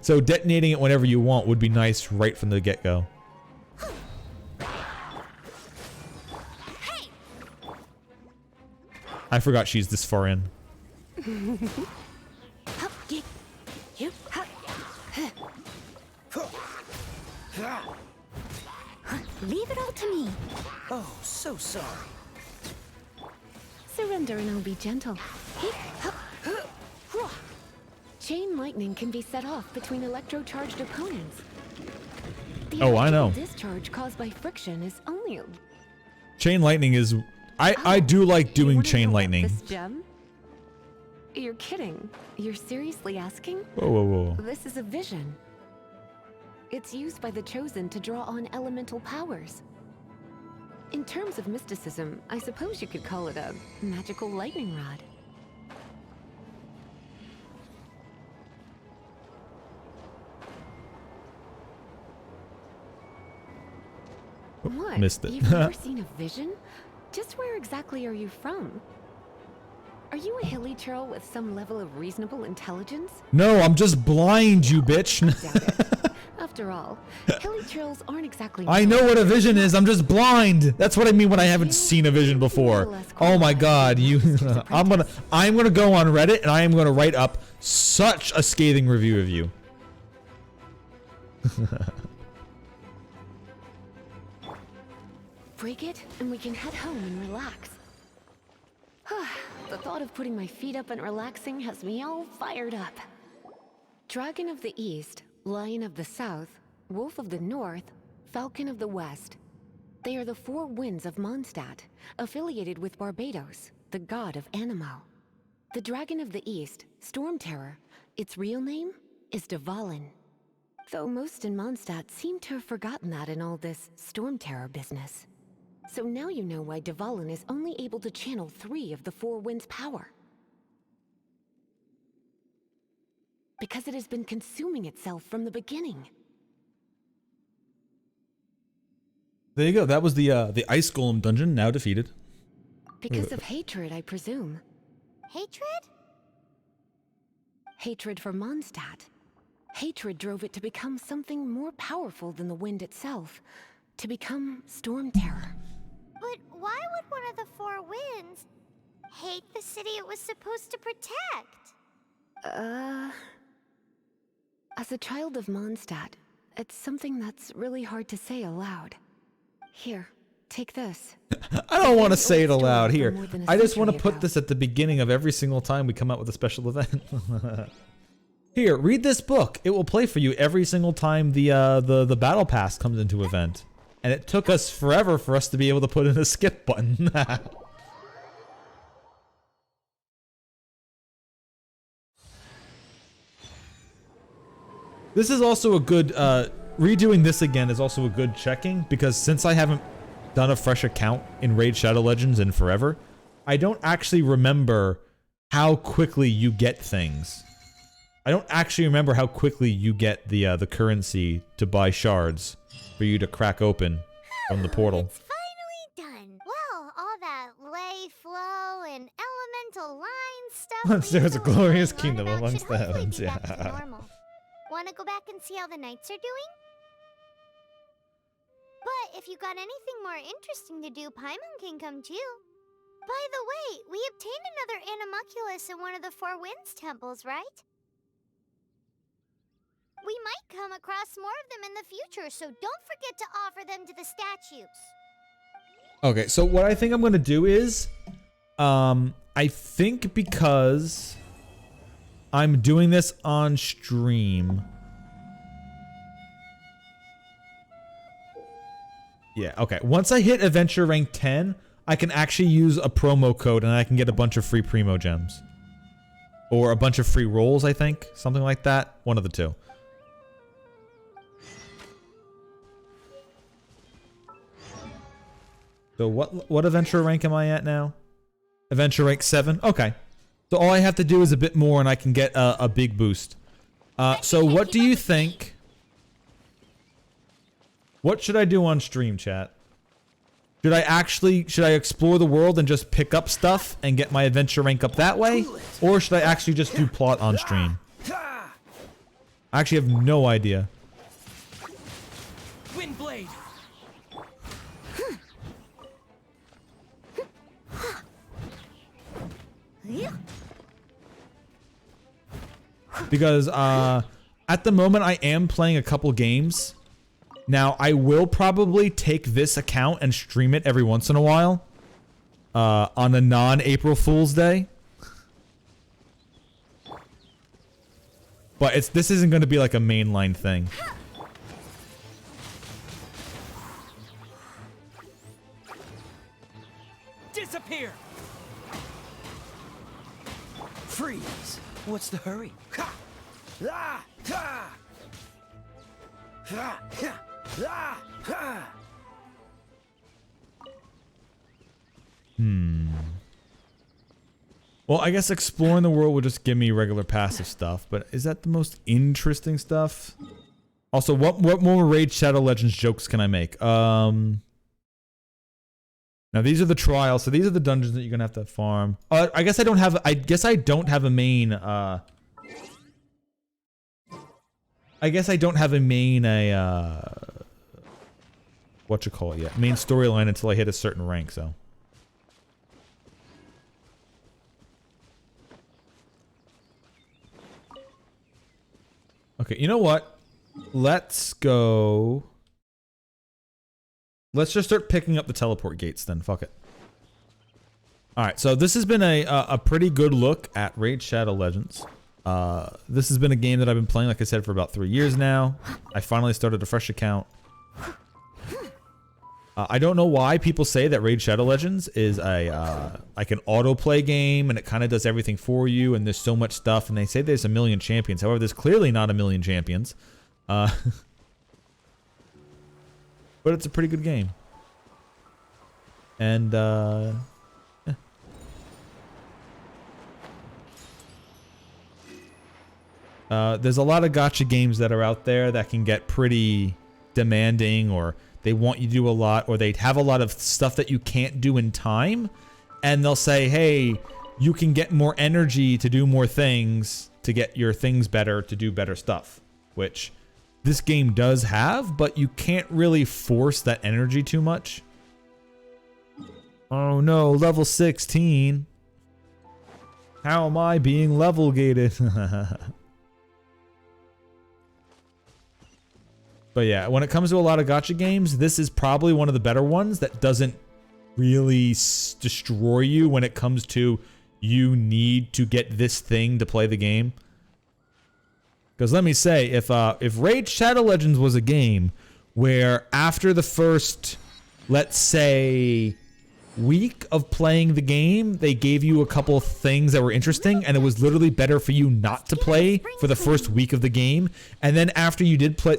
So detonating it whenever you want would be nice right from the get-go. I forgot she's this far in. Leave it all to me. Oh, so sorry. Surrender and I'll be gentle. Chain lightning can be set off between electro-charged opponents. The Oh, I know. electrical discharge caused by friction is only a... Chain lightning is... I do like You doing wanna chain know about lightning. This gem? You're kidding. You're seriously asking? Whoa. This is a vision. It's used by the Chosen to draw on elemental powers. In terms of mysticism, I suppose you could call it a magical lightning rod. What? Missed it. You've never seen a vision? Just where exactly are you from? Are you a hilly churl with some level of reasonable intelligence? No, I'm just blind, you bitch. Doubt it. After all, hilly churls aren't exactly... I know what a vision is. I'm just blind. That's what I mean when I haven't seen a vision before. Oh my god, you... I'm gonna go on Reddit and I am gonna write up such a scathing review of you. Break it, and we can head home and relax. The thought of putting my feet up and relaxing has me all fired up. Dragon of the East, Lion of the South, Wolf of the North, Falcon of the West. They are the four winds of Mondstadt, affiliated with Barbados, the god of Anemo. The Dragon of the East, Storm Terror, its real name is Dvalin. Though most in Mondstadt seem to have forgotten that in all this Storm Terror business. So now you know why Dvalin is only able to channel 3 of the four winds' power. Because it has been consuming itself from the beginning. There you go. That was the Ice Golem dungeon, now defeated. Because of hatred, I presume. Hatred? Hatred for Mondstadt. Hatred drove it to become something more powerful than the wind itself. To become Storm Terror. But why would one of the four winds hate the city it was supposed to protect? As a child of Mondstadt, it's something that's really hard to say aloud. Here, take this. I don't want to say it Old story aloud. from Here, more than a I just want to century put ago. this at the beginning of every single time we come out with a special event. Here, read this book. It will play for you every single time the battle pass comes into event. And it took us forever for us to be able to put in a skip button. This is also a good, redoing this again is also a good checking, because since I haven't done a fresh account in Raid Shadow Legends in forever, I don't actually remember how quickly you get things. I don't actually remember how quickly you get the currency to buy shards for you to crack open from the portal. It's finally done. Well, all that Probably There's a isn't what's glorious going on kingdom about amongst should the hopefully heavens. be back to Yeah. normal. Want to go back and see how the knights are doing? But if you got anything more interesting to do, Paimon can come too. By the way, we obtained another Animalculus in one of the Four Winds temples, right? We might come across more of them in the future, so don't forget to offer them to the statues. Okay, so what I think I'm gonna do is, I think because I'm doing this on stream. Yeah, okay. Once I hit Adventure Rank 10, I can actually use a promo code and I can get a bunch of free Primo Gems. Or a bunch of free rolls, I think. Something like that. One of the two. So what adventure rank am I at now? Adventure rank 7? Okay. So all I have to do is a bit more and I can get a big boost. So what do you think? What should I do on stream, chat? Should I explore the world and just pick up stuff and get my adventure rank up that way? Or should I actually just do plot on stream? I actually have no idea. Windblade. Because at the moment I am playing a couple games. Now I will probably take this account and stream it every once in a while. On a non-April Fool's Day. But this isn't going to be like a mainline thing. Disappear. Freeze. What's the hurry? Ha! Ah! Ha! Ha! Ha! Ah! Ha! Well, I guess exploring the world will just give me regular passive stuff, but is that the most interesting stuff? Also, what more Raid Shadow Legends jokes can I make? Now these are the trials, so these are the dungeons that you're gonna have to farm. I guess I don't have a main what you call it yet? Main storyline until I hit a certain rank, so. Okay, you know what? Let's go. Let's just start picking up the teleport gates then. Fuck it. Alright, so this has been a pretty good look at Raid Shadow Legends. This has been a game that I've been playing, like I said, for about 3 years now. I finally started a fresh account. I don't know why people say that Raid Shadow Legends is like an autoplay game and it kind of does everything for you and there's so much stuff and they say there's a million champions. However, there's clearly not a million champions. But it's a pretty good game. And yeah. There's a lot of gacha games that are out there that can get pretty demanding, or they want you to do a lot, or they have a lot of stuff that you can't do in time, and they'll say, hey, you can get more energy to do more things, to get your things better, to do better stuff, which this game does have, but you can't really force that energy too much. Oh no, level 16. How am I being level gated? But yeah, when it comes to a lot of gacha games, this is probably one of the better ones that doesn't really destroy you when it comes to you need to get this thing to play the game. Because let me say, if Raid Shadow Legends was a game where after the first, let's say, week of playing the game, they gave you a couple of things that were interesting, and it was literally better for you not to play for the first week of the game, and then after you did play,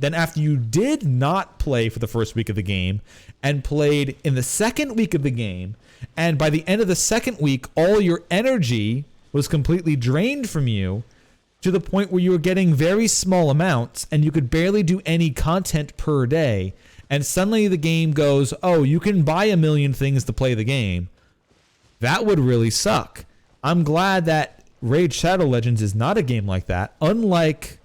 after you did not play for the first week of the game and played in the second week of the game, and by the end of the second week, all your energy was completely drained from you to the point where you were getting very small amounts and you could barely do any content per day, and suddenly the game goes, oh, you can buy a million things to play the game. That would really suck. I'm glad that Raid Shadow Legends is not a game like that. Unlike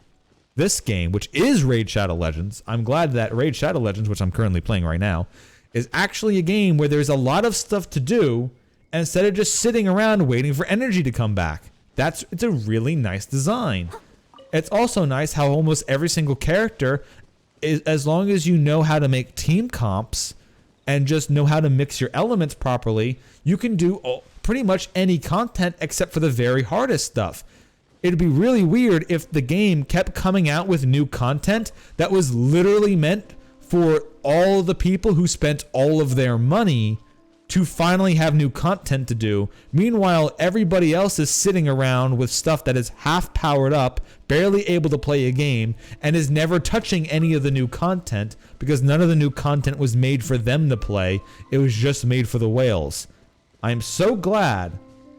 this game, which is Raid Shadow Legends, I'm glad that Raid Shadow Legends, which I'm currently playing right now, is actually a game where there's a lot of stuff to do instead of just sitting around waiting for energy to come back. It's a really nice design. It's also nice how almost every single character is, as long as you know how to make team comps and just know how to mix your elements properly, you can do pretty much any content except for the very hardest stuff. It'd be really weird if the game kept coming out with new content that was literally meant for all the people who spent all of their money to finally have new content to do. Meanwhile, everybody else is sitting around with stuff that is half powered up, barely able to play a game, and is never touching any of the new content because none of the new content was made for them to play. It was just made for the whales. I am so glad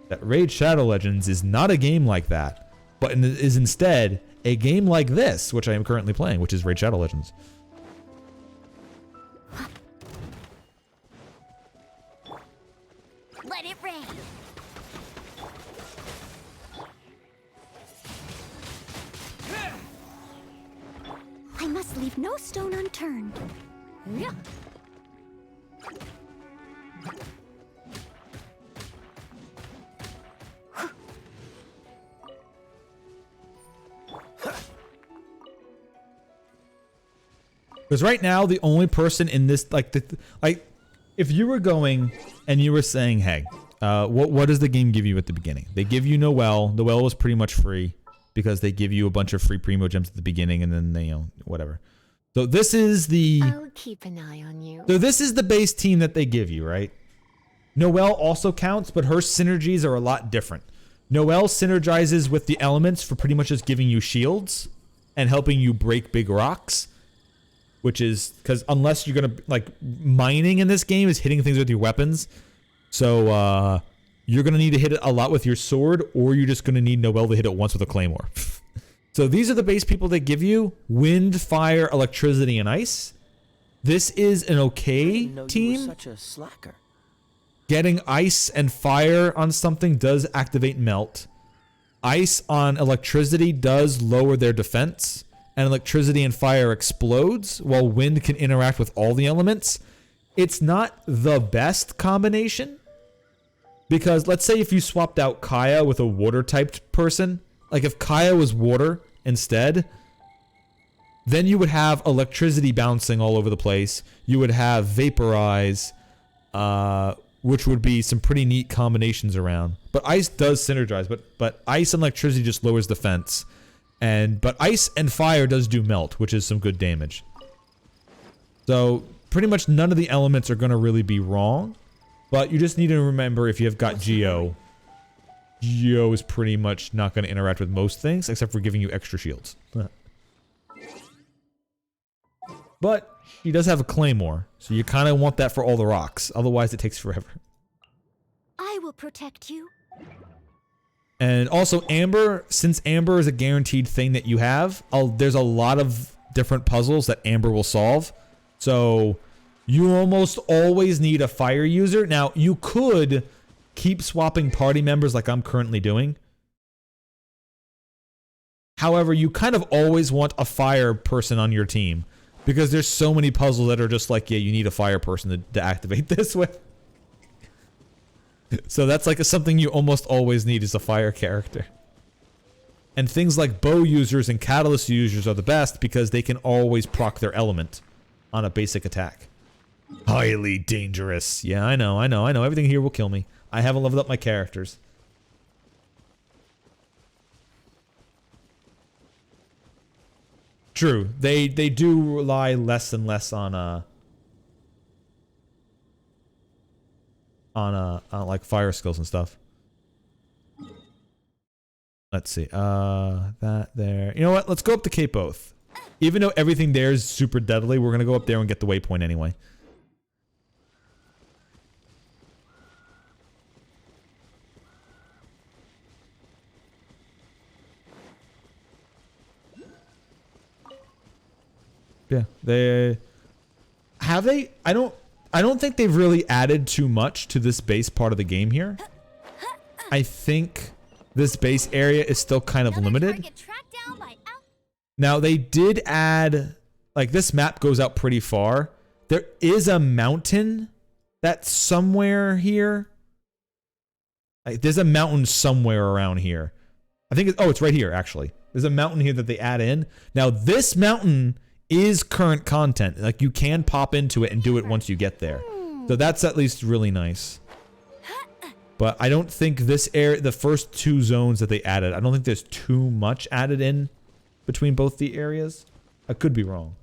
that Raid Shadow Legends is not a game like that, but is instead a game like this, which I am currently playing, which is Raid Shadow Legends. Let it rain. I must leave no stone unturned. Yeah. Because right now, the only person in this, if you were going and you were saying, hey, what does the game give you at the beginning? They give you Noelle. Noelle was pretty much free because they give you a bunch of free Primo Gems at the beginning and then they, whatever. So this is the... I'll keep an eye on you. So this is the base team that they give you, right? Noelle also counts, but her synergies are a lot different. Noelle synergizes with the elements for pretty much just giving you shields and helping you break big rocks. Which is because unless you're gonna mining in this game is hitting things with your weapons, so you're gonna need to hit it a lot with your sword, or you're just gonna need Noelle to hit it once with a claymore. So these are the base people they give you: wind, fire, electricity, and ice. This is an okay team. Such a slacker. Getting ice and fire on something does activate melt. Ice on electricity does lower their defense. And electricity and fire explodes, while wind can interact with all the elements. It's not the best combination, because let's say if you swapped out Kaya with a water-typed person, like if Kaya was water instead, then you would have electricity bouncing all over the place. You would have vaporize, which would be some pretty neat combinations around. But ice does synergize, but ice and electricity just lowers defense. But ice and fire does do melt, which is some good damage. So pretty much none of the elements are going to really be wrong, but you just need to remember if you have got Geo, Geo is pretty much not going to interact with most things except for giving you extra shields. But he does have a claymore, so you kind of want that for all the rocks, otherwise it takes forever. I will protect you. And also Amber, since Amber is a guaranteed thing that you have, there's a lot of different puzzles that Amber will solve. So you almost always need a fire user. Now, you could keep swapping party members like I'm currently doing. However, you kind of always want a fire person on your team because there's so many puzzles that are just like, yeah, you need a fire person to activate this with. So that's like something you almost always need is a fire character. And things like bow users and catalyst users are the best because they can always proc their element on a basic attack. Highly dangerous. Yeah, I know. Everything here will kill me. I haven't leveled up my characters. True. They do rely less and less on like fire skills and stuff. Let's see. That there. You know what? Let's go up to Cape Oath. Even though everything there is super deadly, we're gonna go up there and get the waypoint anyway. Yeah, I don't think they've really added too much to this base part of the game here. I think this base area is still kind of limited. Target tracked down by Now, they did add, like, this map goes out pretty far. There is a mountain that's somewhere here. Like, there's a mountain somewhere around here. I think it's right here, actually. There's a mountain here that they add in. Now, this mountain is current content. Like, you can pop into it and do it once you get there. So that's at least really nice. But I don't think this area, the first 2 zones that they added, I don't think there's too much added in between both the areas. I could be wrong.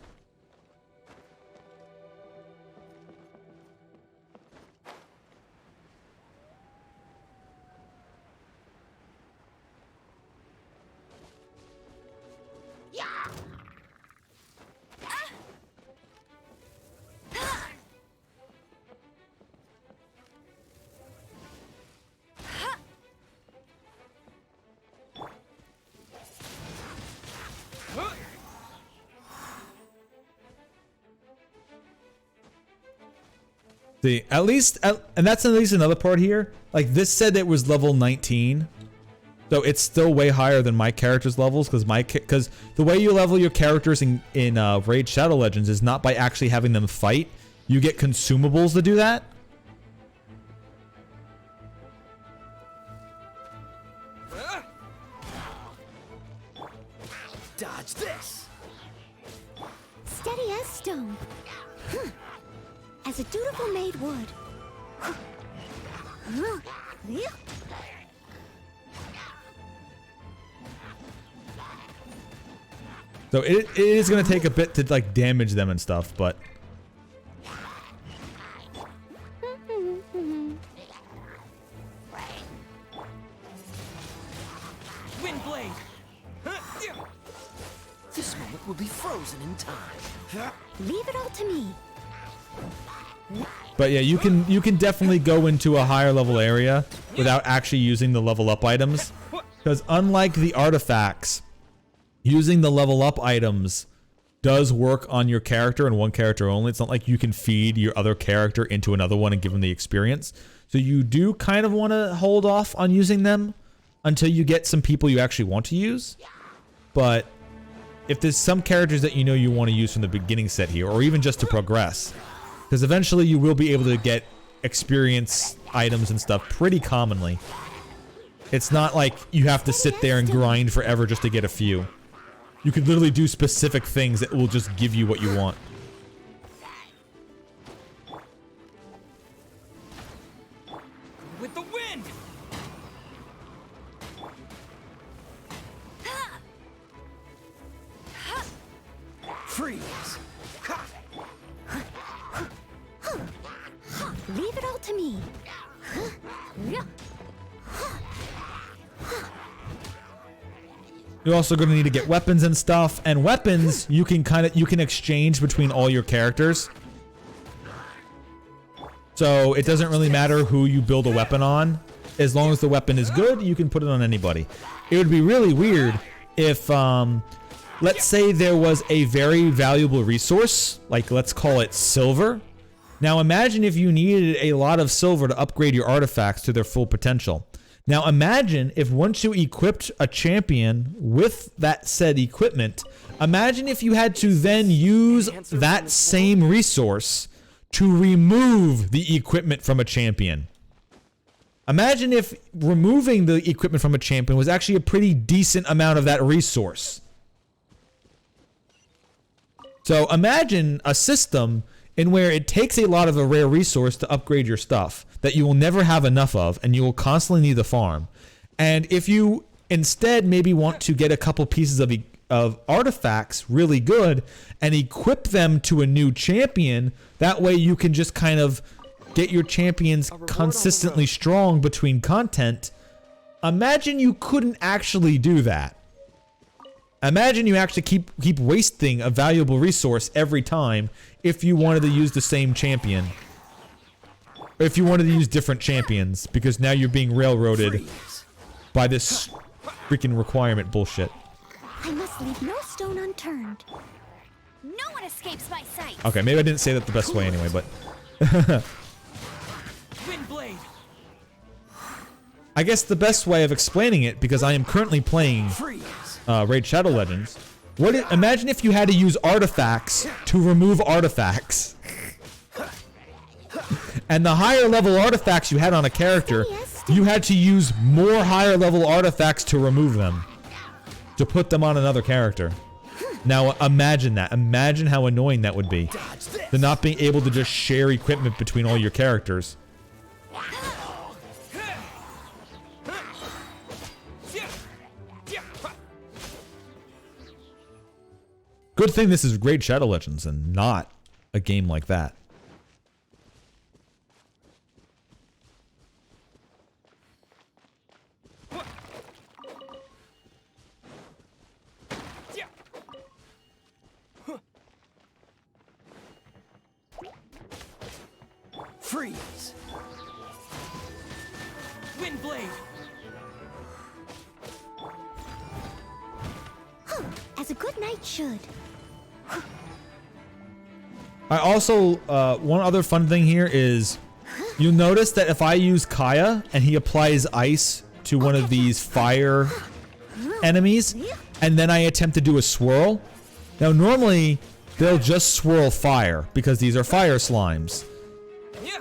See, at least, and that's at least another part here. Like, this said it was level 19. So it's still way higher than my character's levels, because the way you level your characters in Raid Shadow Legends is not by actually having them fight. You get consumables to do that. Dodge this. Steady as stone. As a dutiful maid would. So it is going to take a bit to, like, damage them and stuff, but... Windblade. This moment will be frozen in time. Leave it all to me. But yeah, you can definitely go into a higher level area without actually using the level up items. Because unlike the artifacts, using the level up items does work on your character and one character only. It's not like you can feed your other character into another one and give them the experience. So you do kind of want to hold off on using them until you get some people you actually want to use. But if there's some characters that you know you want to use from the beginning set here, or even just to progress, because eventually you will be able to get experience items and stuff pretty commonly. It's not like you have to sit there and grind forever just to get a few. You can literally do specific things that will just give you what you want. With the wind. Freeze. Leave it all to me. You're also going to need to get weapons and stuff, and weapons you can exchange between all your characters. So it doesn't really matter who you build a weapon on. As long as the weapon is good, you can put it on anybody. It would be really weird if let's say there was a very valuable resource, like let's call it silver. Now imagine if you needed a lot of silver to upgrade your artifacts to their full potential. Now imagine if once you equipped a champion with that said equipment, imagine if you had to then use that same resource to remove the equipment from a champion. Imagine if removing the equipment from a champion was actually a pretty decent amount of that resource. So imagine a system in where it takes a lot of a rare resource to upgrade your stuff that you will never have enough of and you will constantly need to farm. And if you instead maybe want to get a couple pieces of artifacts really good and equip them to a new champion, that way you can just kind of get your champions consistently strong between content. Imagine you couldn't actually do that. Imagine you actually keep wasting a valuable resource every time if you wanted to use the same champion. Or if you wanted to use different champions, because now you're being railroaded by this freaking requirement bullshit. I must leave no stone unturned. No one escapes my sight. Okay, maybe I didn't say that the best way anyway, but... Windblade. I guess the best way of explaining it, because I am currently playing Raid Shadow Legends. Imagine if you had to use artifacts to remove artifacts. And the higher level artifacts you had on a character, you had to use more higher level artifacts to remove them. To put them on another character. Now imagine that. Imagine how annoying that would be. The not being able to just share equipment between all your characters. Good thing this is Raid Shadow Legends and not a game like that. Freeze! Wind blade! As a good knight should. I also, one other fun thing here is, you'll notice that if I use Kaya and he applies ice to one of these fire enemies, and then I attempt to do a swirl. Now normally, they'll just swirl fire, because these are fire slimes.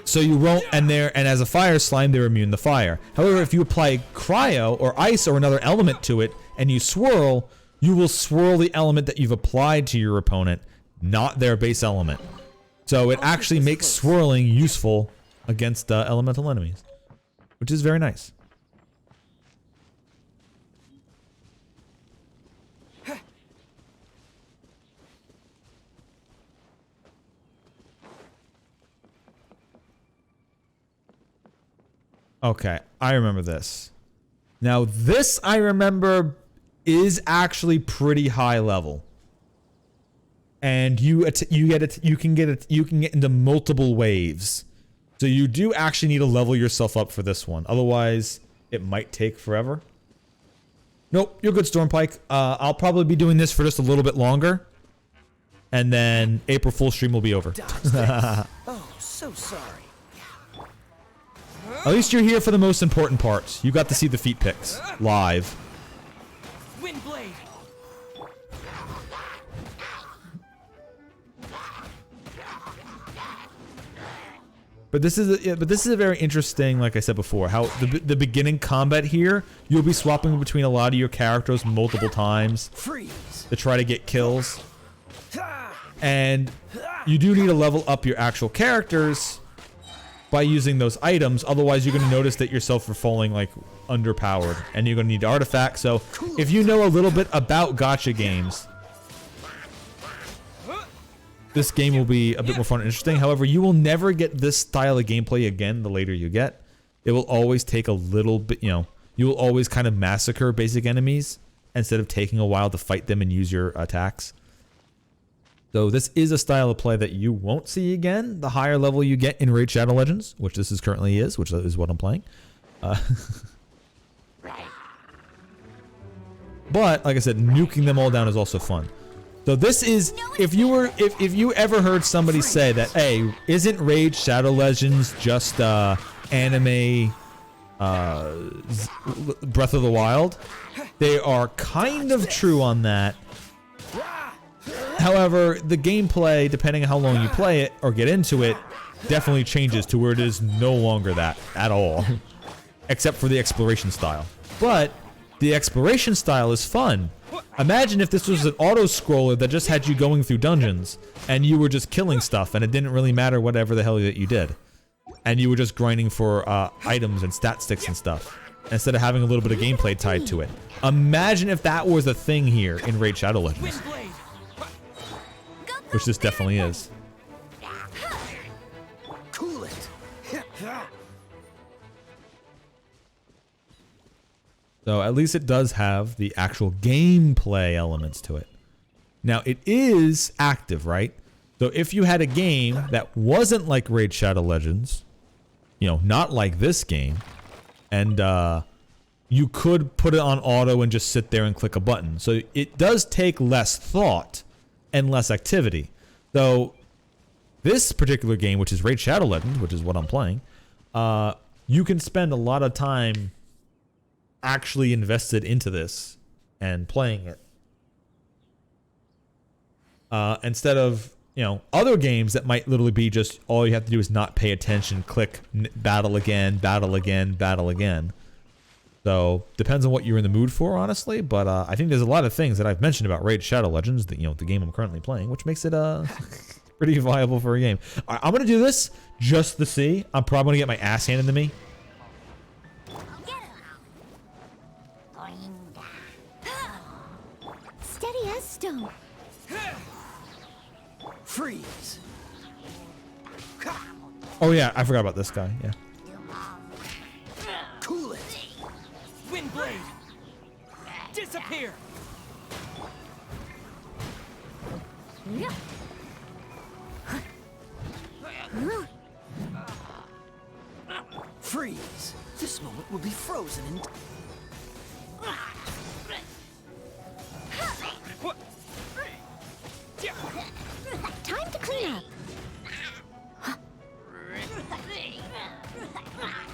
So you won't, and as a fire slime, they're immune to fire. However, if you apply cryo or ice or another element to it, and you swirl, you will swirl the element that you've applied to your opponent, not their base element. So it actually makes swirling useful against elemental enemies, which is very nice. Okay, I remember this. Now this I remember is actually pretty high level, and you can get into multiple waves. So you do actually need to level yourself up for this one. Otherwise, it might take forever. Nope, you're good, Stormpike. I'll probably be doing this for just a little bit longer, and then April Fool's stream will be over. Oh, so sorry. At least you're here for the most important parts. You got to see the feet picks live. Wind blade. But this is a very interesting, like I said before, how the beginning combat here, you'll be swapping between a lot of your characters multiple times to try to get kills. And you do need to level up your actual characters by using those items, otherwise you're going to notice that yourself are falling like underpowered, and you're going to need artifacts. So if you know a little bit about gacha games, this game will be a bit more fun and interesting. However, you will never get this style of gameplay again the later you get. It will always take a little bit, you will always kind of massacre basic enemies instead of taking a while to fight them and use your attacks. So this is a style of play that you won't see again the higher level you get in Raid Shadow Legends, which this is currently which is what I'm playing. But like I said, nuking them all down is also fun. So this is, if you ever heard somebody say that, hey, isn't Raid Shadow Legends just anime Breath of the Wild? They are kind of true on that. However, the gameplay, depending on how long you play it or get into it, definitely changes to where it is no longer that at all. Except for the exploration style. But the exploration style is fun. Imagine if this was an auto-scroller that just had you going through dungeons and you were just killing stuff and it didn't really matter whatever the hell that you did. And you were just grinding for items and stat sticks and stuff, instead of having a little bit of gameplay tied to it. Imagine if that was a thing here in Raid Shadow Legends. Which this definitely is. Cool it. So at least it does have the actual gameplay elements to it. Now it is active, right? So if you had a game that wasn't like Raid Shadow Legends, not like this game, and you could put it on auto and just sit there and click a button. So it does take less thought and less activity. So this particular game, which is Raid Shadow Legends, which is what I'm playing, you can spend a lot of time actually invested into this and playing it. Instead of, you know, other games that might literally be just all you have to do is not pay attention, click, battle again, battle again, battle again. So depends on what you're in the mood for, honestly. But I think there's a lot of things that I've mentioned about Raid Shadow Legends, that, you know, the game I'm currently playing, which makes it pretty viable for a game. All right, I'm gonna do this just to see. I'm probably gonna get my ass handed to me. Steady as stone. Freeze. Oh yeah, I forgot about this guy. Yeah. Cool it. Wind blade. Disappear. Freeze. This moment will be frozen in. Time to clean up.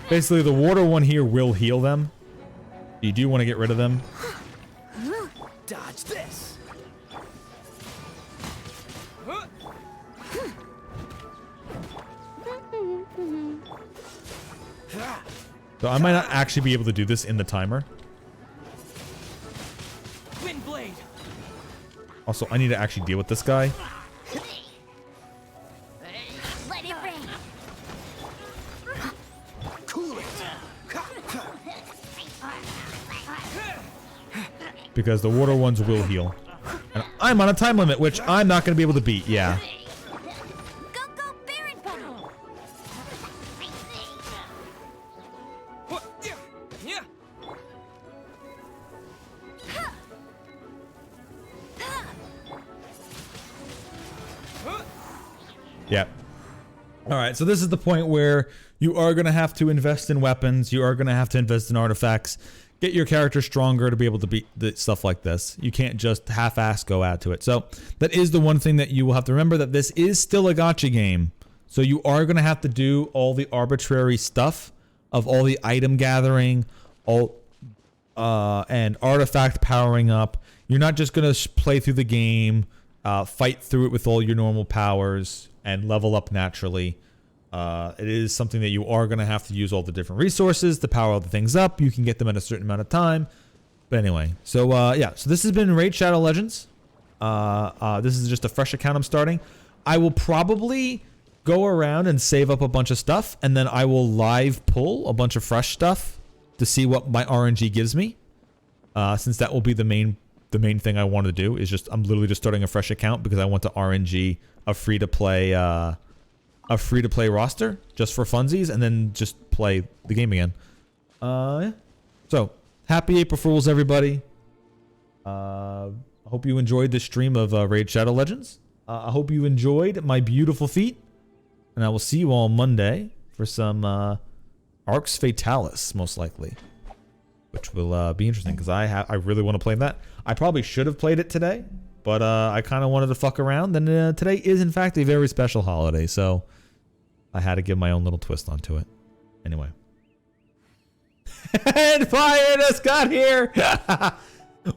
Basically, the water one here will heal them. You do want to get rid of them. Dodge this. So I might not actually be able to do this in the timer. Wind blade. Also, I need to actually deal with this guy. Let it rain. Cool it. Because the water ones will heal. And I'm on a time limit, which I'm not going to be able to beat. Yeah. Go, go, Baron Bunny. Yeah. Yep. All right, so this is the point where you are going to have to invest in weapons. You are going to have to invest in artifacts. Get your character stronger to be able to beat the stuff like this. You can't just half-ass go out to it. So that is the one thing that you will have to remember, that this is still a gacha game. So you are going to have to do all the arbitrary stuff of all the item gathering, and artifact powering up. You're not just going to play through the game, fight through it with all your normal powers, and level up naturally. It is something that you are going to have to use all the different resources to power all the things up. You can get them at a certain amount of time. But anyway, so yeah, so this has been Raid Shadow Legends. This is just a fresh account I'm starting. I will probably go around and save up a bunch of stuff, and then I will live pull a bunch of fresh stuff to see what my RNG gives me. Since that will be the main thing I want to do, is just I'm literally just starting a fresh account because I want to RNG a free to play roster just for funsies, and then just play the game again. Yeah. So happy April Fools, everybody. I hope you enjoyed this stream of Raid Shadow Legends. I hope you enjoyed my beautiful feet, and I will see you all Monday for some Arx Fatalis, most likely, which will be interesting because I really want to play that. I probably should have played it today, but I kind of wanted to fuck around. And today is in fact a very special holiday, so I had to give my own little twist onto it. Anyway. And fire just got here.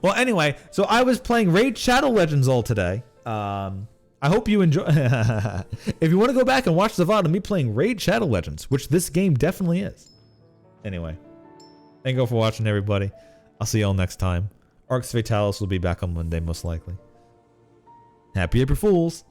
Well, anyway, so I was playing Raid Shadow Legends all today. I hope you enjoy. If you want to go back and watch the VOD of me playing Raid Shadow Legends, which this game definitely is. Anyway, thank you all for watching, everybody. I'll see you all next time. Arx Fatalis will be back on Monday, most likely. Happy April Fools.